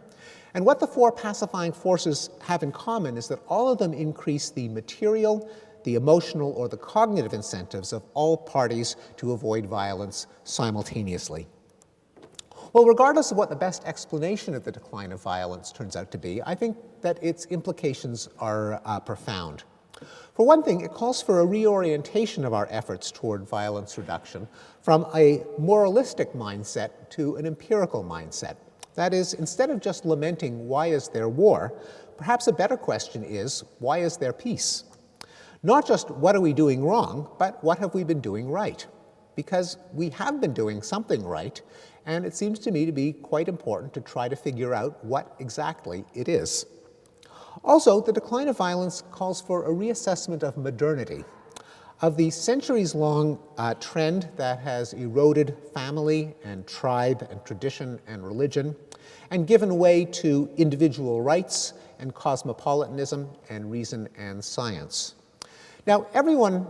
And what the four pacifying forces have in common is that all of them increase the material, the emotional, or the cognitive incentives of all parties to avoid violence simultaneously. Well, regardless of what the best explanation of the decline of violence turns out to be, I think that its implications are profound. For one thing, it calls for a reorientation of our efforts toward violence reduction from a moralistic mindset to an empirical mindset. That is, instead of just lamenting why is there war, perhaps a better question is, why is there peace? Not just what are we doing wrong, but what have we been doing right? Because we have been doing something right, and it seems to me to be quite important to try to figure out what exactly it is. Also, the decline of violence calls for a reassessment of modernity, of the centuries-long trend that has eroded family and tribe and tradition and religion, and given way to individual rights and cosmopolitanism and reason and science. Now, everyone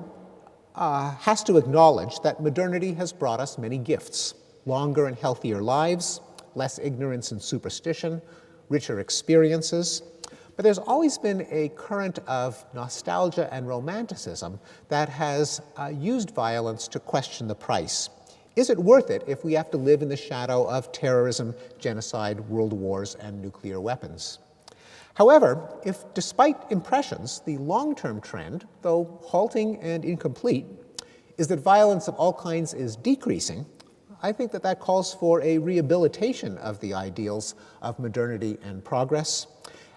has to acknowledge that modernity has brought us many gifts: longer and healthier lives, less ignorance and superstition, richer experiences. But there's always been a current of nostalgia and romanticism that has used violence to question the price. Is it worth it if we have to live in the shadow of terrorism, genocide, world wars, and nuclear weapons? However, if despite impressions, the long-term trend, though halting and incomplete, is that violence of all kinds is decreasing, I think that that calls for a rehabilitation of the ideals of modernity and progress.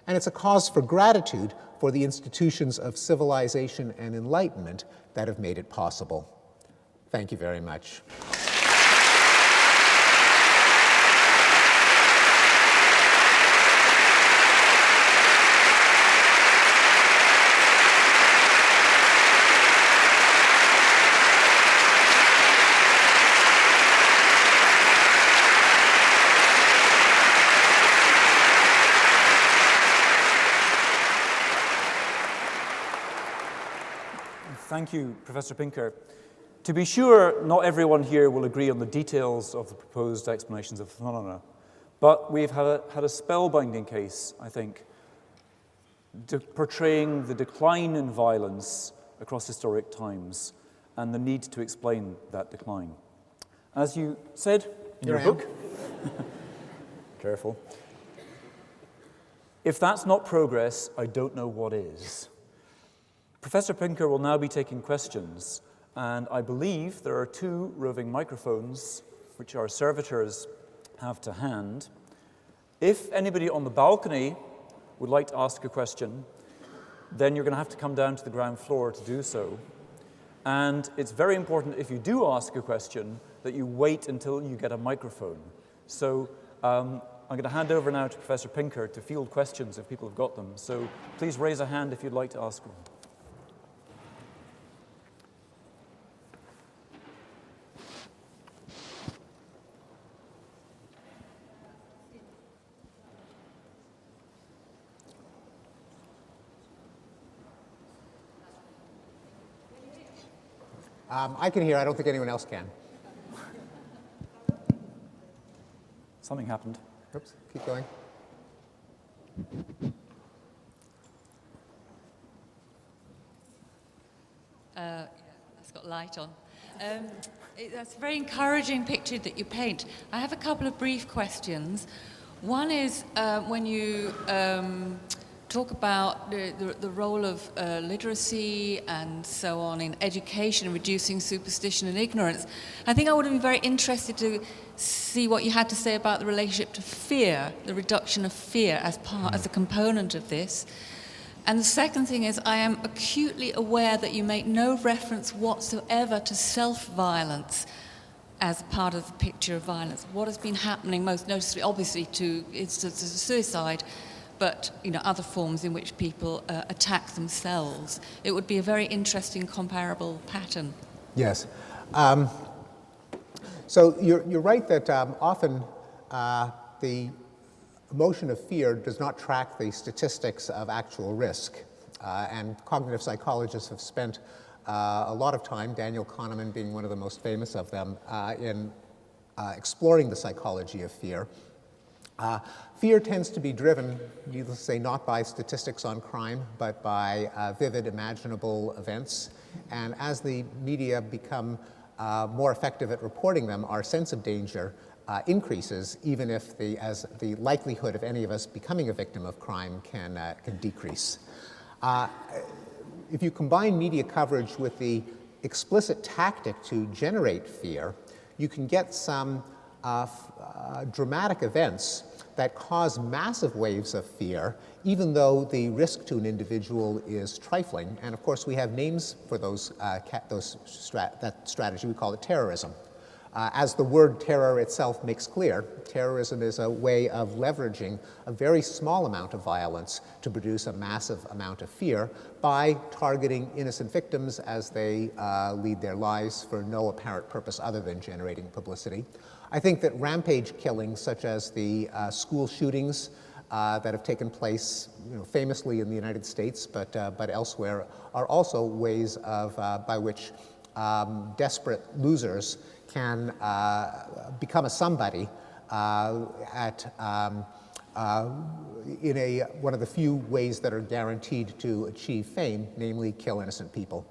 And it's a cause for gratitude for the institutions of civilization and enlightenment that have made it possible. Thank you very much. Thank you, Professor Pinker. To be sure, not everyone here will agree on the details of the proposed explanations of phenomena, but we've had a spellbinding case, I think, portraying the decline in violence across historic times and the need to explain that decline. As you said in your book, careful, if that's not progress, I don't know what is. Professor Pinker will now be taking questions, and I believe there are 2 roving microphones which our servitors have to hand. If anybody on the balcony would like to ask a question, then you're going to have to come down to the ground floor to do so. And it's very important, if you do ask a question, that you wait until you get a microphone. So I'm going to hand over now to Professor Pinker to field questions if people have got them. So please raise a hand if you'd like to ask one. I can hear. I don't think anyone else can. Something happened. Oops, keep going. It's got light on. That's a very encouraging picture that you paint. I have a couple of brief questions. One is when you talk about the role of literacy and so on in education, reducing superstition and ignorance. I think I would have been very interested to see what you had to say about the relationship to fear, the reduction of fear as a component of this. And the second thing is, I am acutely aware that you make no reference whatsoever to self-violence as part of the picture of violence. What has been happening most noticeably, obviously, to instances of suicide, but other forms in which people attack themselves. It would be a very interesting comparable pattern. Yes. So you're right that often the emotion of fear does not track the statistics of actual risk. And cognitive psychologists have spent a lot of time, Daniel Kahneman being one of the most famous of them, in exploring the psychology of fear. Fear tends to be driven, needless to say, not by statistics on crime, but by vivid, imaginable events. And as the media become more effective at reporting them, our sense of danger increases, even if as the likelihood of any of us becoming a victim of crime can decrease. If you combine media coverage with the explicit tactic to generate fear, you can get some dramatic events that cause massive waves of fear, even though the risk to an individual is trifling. And of course, we have names for that strategy. We call it terrorism. As the word terror itself makes clear, terrorism is a way of leveraging a very small amount of violence to produce a massive amount of fear by targeting innocent victims as they lead their lives for no apparent purpose other than generating publicity. I think that rampage killings, such as the school shootings that have taken place, famously in the United States, but elsewhere, are also ways of by which desperate losers can become a somebody in one of the few ways that are guaranteed to achieve fame, namely kill innocent people.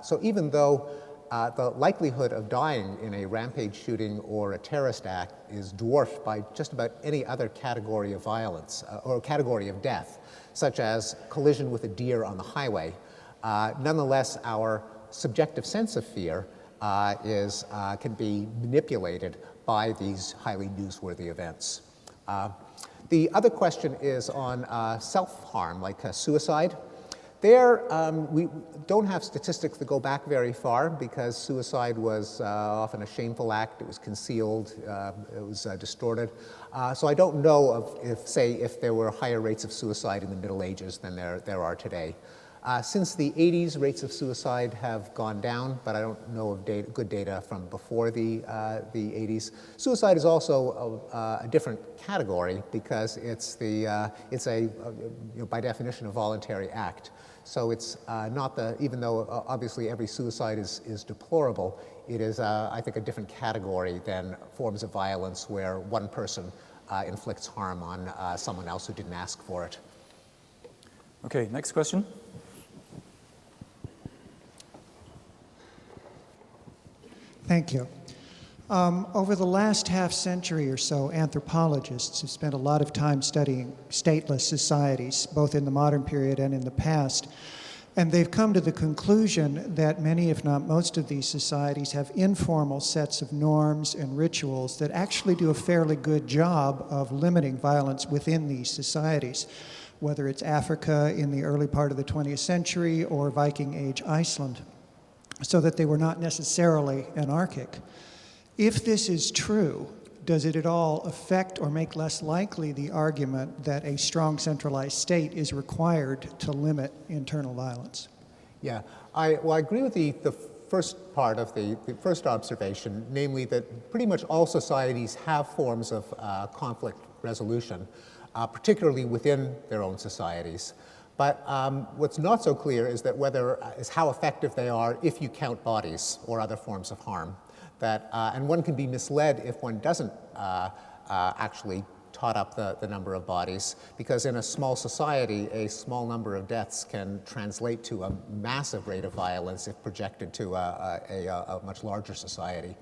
So even though the likelihood of dying in a rampage shooting or a terrorist act is dwarfed by just about any other category of violence or category of death, such as collision with a deer on the highway, nonetheless our subjective sense of fear can be manipulated by these highly newsworthy events. The other question is on self-harm, like suicide. There, we don't have statistics that go back very far because suicide was often a shameful act. It was concealed. It was distorted. So I don't know if there were higher rates of suicide in the Middle Ages than there are today. Since the 80s, rates of suicide have gone down, but I don't know of good data from before the 80s. Suicide is also a different category because it's by definition a voluntary act. So it's not even though obviously every suicide is deplorable, it is, I think, a different category than forms of violence where one person inflicts harm on someone else who didn't ask for it. Okay, next question. Thank you. Over the last half century or so, anthropologists have spent a lot of time studying stateless societies, both in the modern period and in the past. And they've come to the conclusion that many, if not most of these societies have informal sets of norms and rituals that actually do a fairly good job of limiting violence within these societies, whether it's Africa in the early part of the 20th century or Viking Age Iceland, so that they were not necessarily anarchic. If this is true, does it at all affect or make less likely the argument that a strong centralized state is required to limit internal violence? Yeah, I agree with the first part of the first observation, namely that pretty much all societies have forms of conflict resolution, particularly within their own societies. But what's not so clear is how effective they are if you count bodies or other forms of harm. And one can be misled if one doesn't actually tot up the number of bodies, because in a small society, a small number of deaths can translate to a massive rate of violence if projected to a much larger society.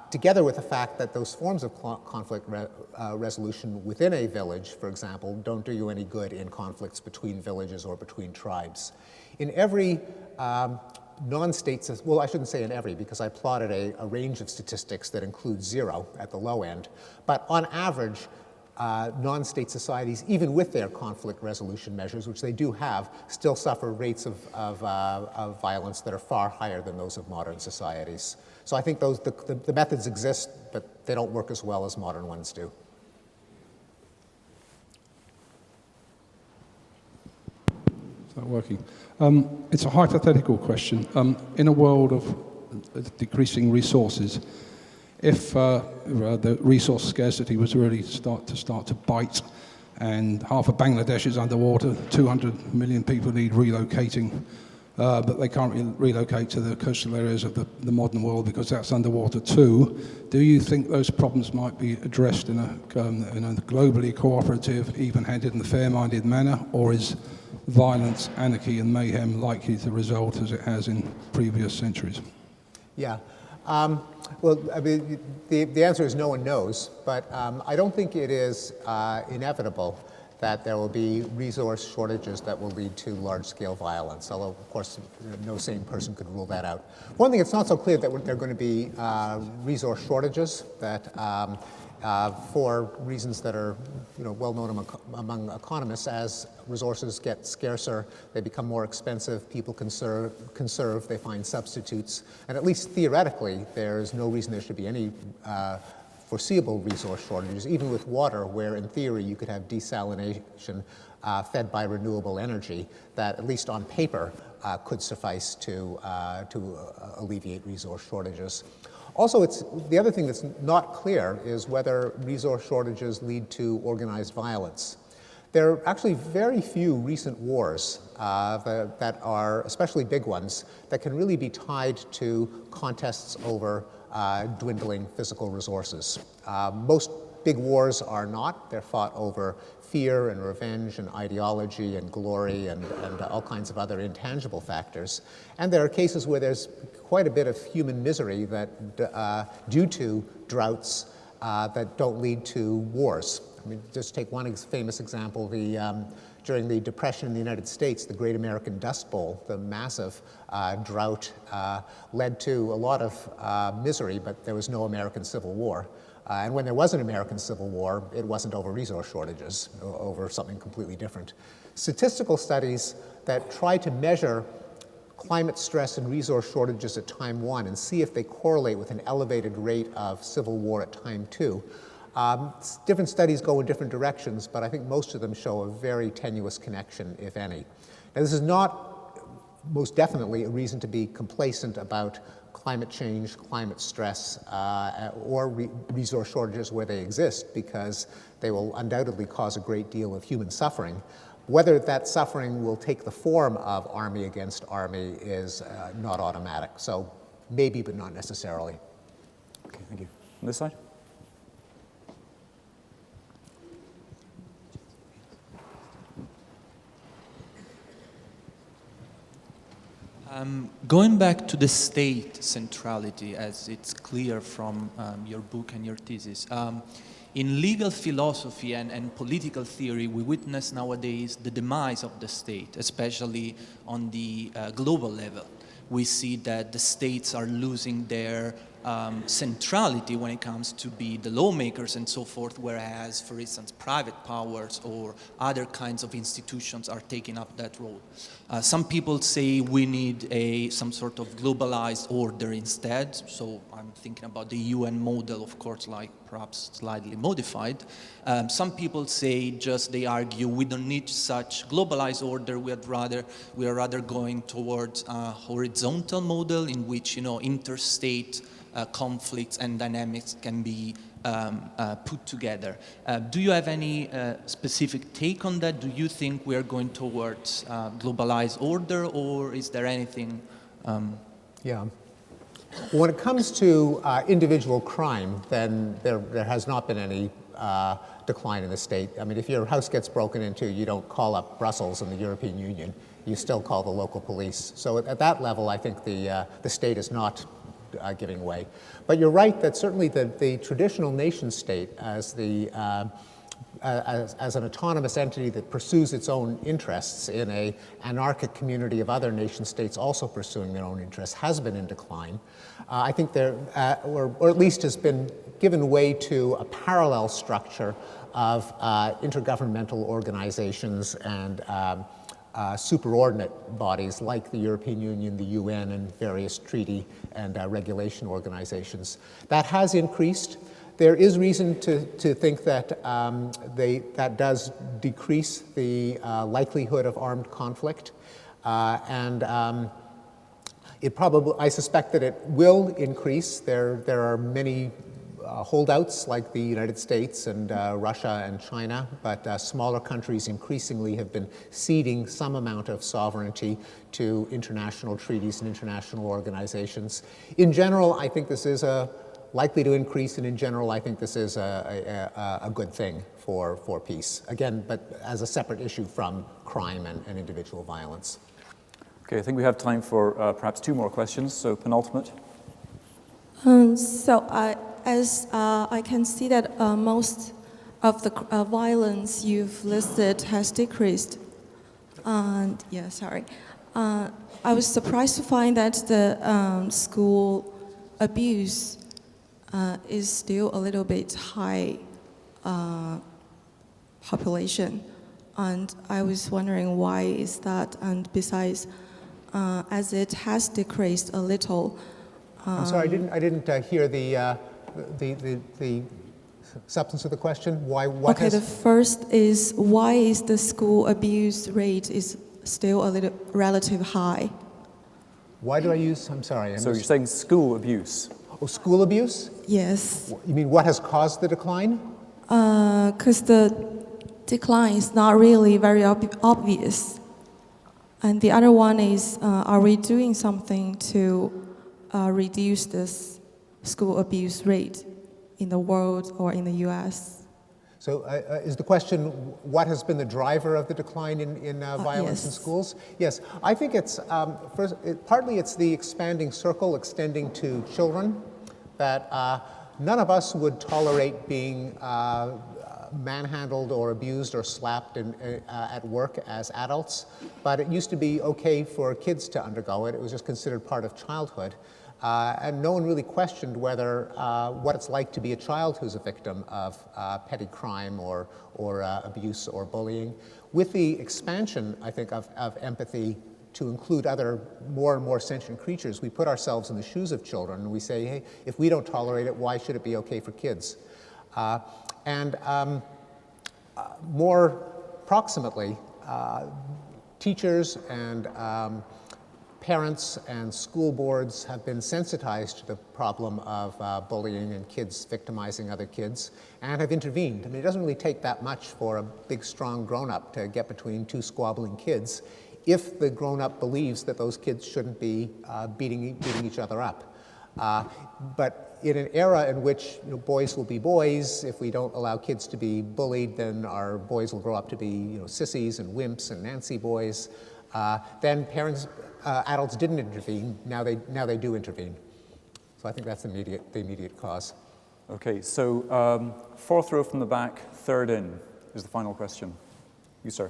Together with the fact that those forms of conflict resolution within a village, for example, don't do you any good in conflicts between villages or between tribes. In every non-state, well, I shouldn't say in every, because I plotted a range of statistics that include 0 at the low end, but on average, non-state societies, even with their conflict resolution measures, which they do have, still suffer rates of violence that are far higher than those of modern societies. So I think the methods exist, but they don't work as well as modern ones do. Is that working? It's a hypothetical question. In a world of decreasing resources, if the resource scarcity was really start to bite, and half of Bangladesh is underwater, 200 million people need relocating, but they can't relocate to the coastal areas of the modern world because that's underwater too. Do you think those problems might be addressed in a globally cooperative, even-handed and fair-minded manner, or is violence, anarchy and mayhem likely to result as it has in previous centuries? Yeah. Well, I mean, the answer is no one knows, but I don't think it is inevitable that there will be resource shortages that will lead to large-scale violence, although, of course, no sane person could rule that out. One thing, it's not so clear that there are going to be resource shortages that for reasons that are well known among economists. As resources get scarcer, they become more expensive, people conserve, they find substitutes, and at least theoretically, there's no reason there should be any foreseeable resource shortages, even with water, where in theory you could have desalination fed by renewable energy that, at least on paper, could suffice to alleviate resource shortages. Also, the other thing that's not clear is whether resource shortages lead to organized violence. There are actually very few recent wars that are, especially big ones, that can really be tied to contests over dwindling physical resources. Most big wars are not. They're fought over fear and revenge and ideology and glory and all kinds of other intangible factors. And there are cases where there's quite a bit of human misery that due to droughts that don't lead to wars. I mean, just take one famous example, during the Depression in the United States, the Great American Dust Bowl, the massive drought led to a lot of misery, but there was no American Civil War. And when there was an American Civil War, it wasn't over resource shortages, over something completely different. Statistical studies that try to measure climate stress and resource shortages at time 1 and see if they correlate with an elevated rate of civil war at time 2. Different studies go in different directions, but I think most of them show a very tenuous connection, if any. Now, this is not most definitely a reason to be complacent about climate change, climate stress, or resource shortages where they exist, because they will undoubtedly cause a great deal of human suffering. Whether that suffering will take the form of army against army is not automatic. So maybe, but not necessarily. Okay, thank you. On this side? Going back to the state centrality, as it's clear from your book and your thesis, in legal philosophy and political theory, we witness nowadays the demise of the state, especially on the global level. We see that the states are losing their centrality when it comes to be the lawmakers and so forth, whereas, for instance, private powers or other kinds of institutions are taking up that role. Some people say we need some sort of globalized order instead, so I'm thinking about the UN model, of course, like perhaps slightly modified. Some people say they argue we don't need such globalized order, we are rather going towards a horizontal model in which, interstate conflicts and dynamics can be put together. Do you have any specific take on that? Do you think we are going towards globalized order, or is there anything? Yeah. When it comes to individual crime, then there has not been any decline in the state. I mean, if your house gets broken into, you don't call up Brussels and the European Union. You still call the local police. So at that level, I think the state is not giving way. But you're right that certainly the traditional nation state as an autonomous entity that pursues its own interests in an anarchic community of other nation states also pursuing their own interests has been in decline. I think there, or at least has been given way to a parallel structure of intergovernmental organizations and superordinate bodies like the European Union, the UN, and various treaty and regulation organizations. That has increased. There is reason to think that that does decrease the likelihood of armed conflict. I suspect that it will increase. There are many holdouts like the United States and Russia and China, but smaller countries increasingly have been ceding some amount of sovereignty to international treaties and international organizations. In general, I think this is likely to increase, and in general, I think this is a good thing for peace. Again, but as a separate issue from crime and individual violence. Okay, I think we have time for perhaps two more questions, so penultimate. As I can see that most of the violence you've listed has decreased. And I was surprised to find that the school abuse is still a little bit high population. And I was wondering why is that, and besides, as it has decreased a little. I'm sorry, I didn't hear the substance of the question. The first is why is the school abuse rate is still a little relative high? Why do I use? I'm sorry. So you're saying school abuse? Oh, school abuse? Yes. You mean what has caused the decline? Because the decline is not really very obvious. And the other one is, are we doing something to reduce this school abuse rate in the world or in the US? So is the question, what has been the driver of the decline in violence in schools? Yes, I think it's, partly it's the expanding circle extending to children, that none of us would tolerate being manhandled or abused or slapped at work as adults, but it used to be okay for kids to undergo it. It was just considered part of childhood. And no one really questioned whether what it's like to be a child who's a victim of petty crime or abuse or bullying. With the expansion, I think, of empathy to include other more and more sentient creatures, we put ourselves in the shoes of children and we say, hey, if we don't tolerate it, why should it be okay for kids? More proximately, teachers and parents and school boards have been sensitized to the problem of bullying and kids victimizing other kids and have intervened. I mean, it doesn't really take that much for a big, strong grown-up to get between two squabbling kids if the grown-up believes that those kids shouldn't be beating each other up. But in an era in which boys will be boys, if we don't allow kids to be bullied, then our boys will grow up to be sissies and wimps and Nancy boys. Then adults didn't intervene. Now they do intervene. So I think that's the immediate cause. Okay, so fourth row from the back, third in is the final question. You, sir.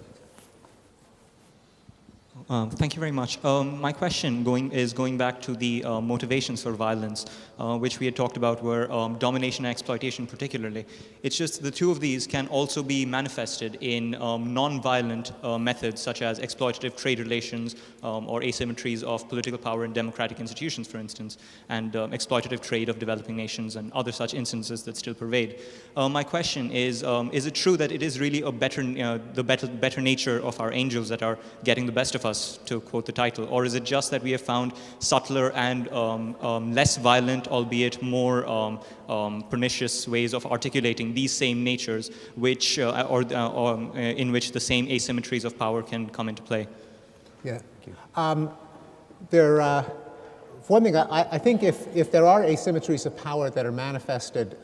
Thank you very much. My question is going back to the motivations for violence, which we had talked about were domination and exploitation particularly. It's just the two of these can also be manifested in non-violent methods such as exploitative trade relations or asymmetries of political power in democratic institutions, for instance, and exploitative trade of developing nations and other such instances that still pervade. My question is it true that it is really a better nature of our angels that are getting the best of us, to quote the title, or is it just that we have found subtler and less violent, albeit more pernicious ways of articulating these same natures, which in which the same asymmetries of power can come into play? Yeah. For one thing, I think if there are asymmetries of power that are manifested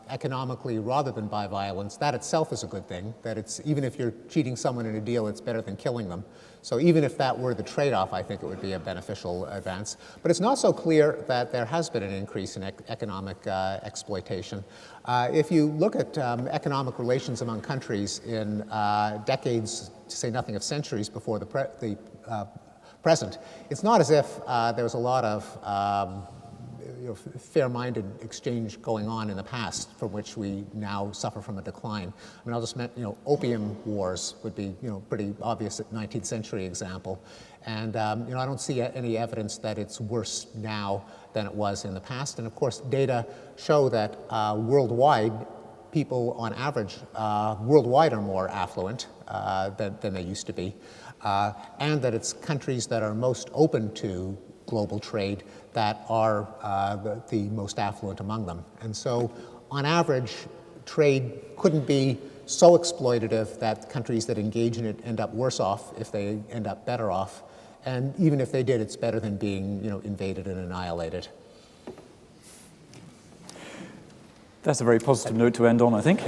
economically rather than by violence, that itself is a good thing. That it's, even if you're cheating someone in a deal, it's better than killing them. So even if that were the trade-off, I think it would be a beneficial advance. But it's not so clear that there has been an increase in economic exploitation. If you look at economic relations among countries in decades, to say nothing of centuries before the present, it's not as if there was a lot of fair-minded exchange going on in the past from which we now suffer from a decline. I mean, I'll just mention, opium wars would be, pretty obvious 19th century example. And, I don't see any evidence that it's worse now than it was in the past. And of course, data show that worldwide, people on average worldwide are more affluent than they used to be. And that it's countries that are most open to global trade that are the most affluent among them. And so, on average, trade couldn't be so exploitative that countries that engage in it end up worse off if they end up better off. And even if they did, it's better than being, invaded and annihilated. That's a very positive note to end on, I think.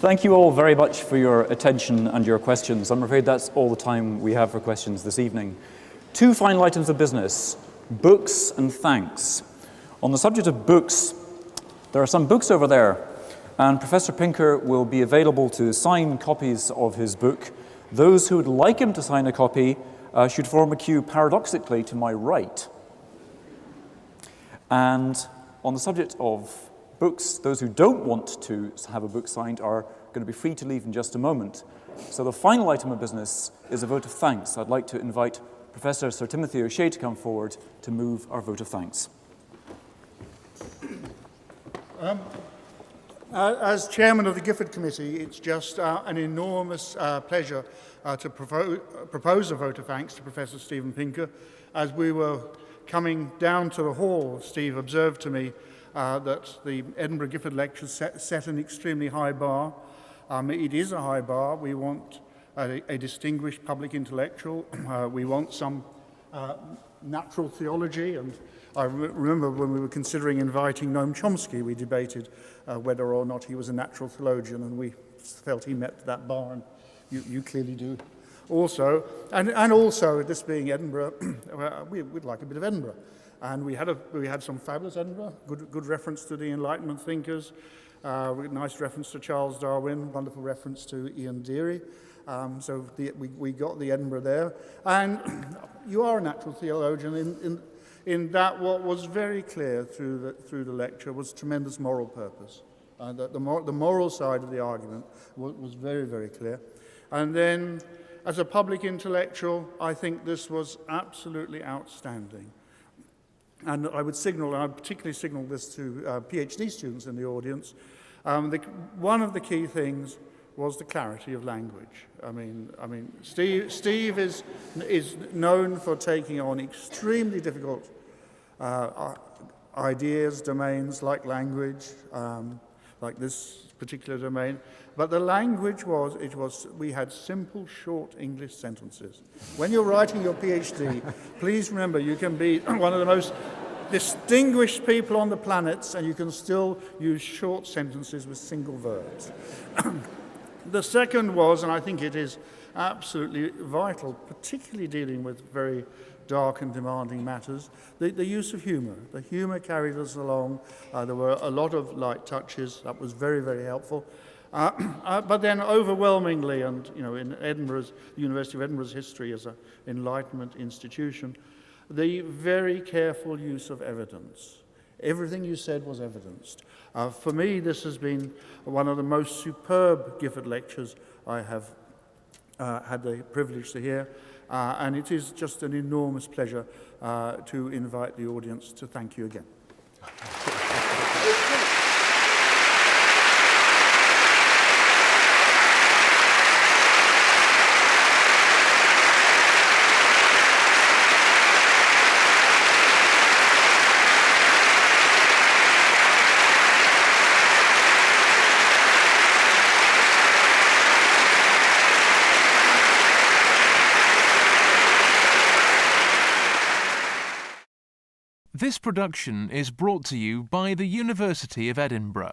Thank you all very much for your attention and your questions. I'm afraid that's all the time we have for questions this evening. Two final items of business, books and thanks. On the subject of books, there are some books over there, and Professor Pinker will be available to sign copies of his book. Those who would like him to sign a copy should form a queue paradoxically to my right. And on the subject of books, those who don't want to have a book signed are going to be free to leave in just a moment. So the final item of business is a vote of thanks. I'd like to invite Professor Sir Timothy O'Shea to come forward to move our vote of thanks. As chairman of the Gifford Committee, it's just an enormous pleasure to propose a vote of thanks to Professor Stephen Pinker. As we were coming down to the hall, Steve observed to me that the Edinburgh Gifford Lectures set an extremely high bar. It is a high bar. We want a distinguished public intellectual. We want some natural theology. And I remember when we were considering inviting Noam Chomsky, we debated whether or not he was a natural theologian, and we felt he met that bar, and you clearly do. Also, and also, this being Edinburgh, we'd like a bit of Edinburgh. And we had some fabulous Edinburgh, good reference to the Enlightenment thinkers, nice reference to Charles Darwin, wonderful reference to Ian Deary. So we got the Edinburgh there. And you are a natural theologian in that what was very clear through the lecture was tremendous moral purpose. The moral side of the argument was very, very clear. And then, as a public intellectual, I think this was absolutely outstanding. And I particularly signal this to PhD students in the audience. One of the key things was the clarity of language. I mean, Steve is known for taking on extremely difficult ideas, domains like language, like this particular domain. But the language we had simple, short English sentences. When you're writing your PhD, please remember you can be one of the most distinguished people on the planet, and you can still use short sentences with single verbs. The second was, and I think it is absolutely vital, particularly dealing with very dark and demanding matters, the use of humour. The humour carried us along. There were a lot of light touches. That was very, very helpful. But then overwhelmingly, and in the University of Edinburgh's history as an Enlightenment institution, the very careful use of evidence. Everything you said was evidenced. For me, this has been one of the most superb Gifford lectures I have had the privilege to hear, and it is just an enormous pleasure to invite the audience to thank you again. This production is brought to you by the University of Edinburgh.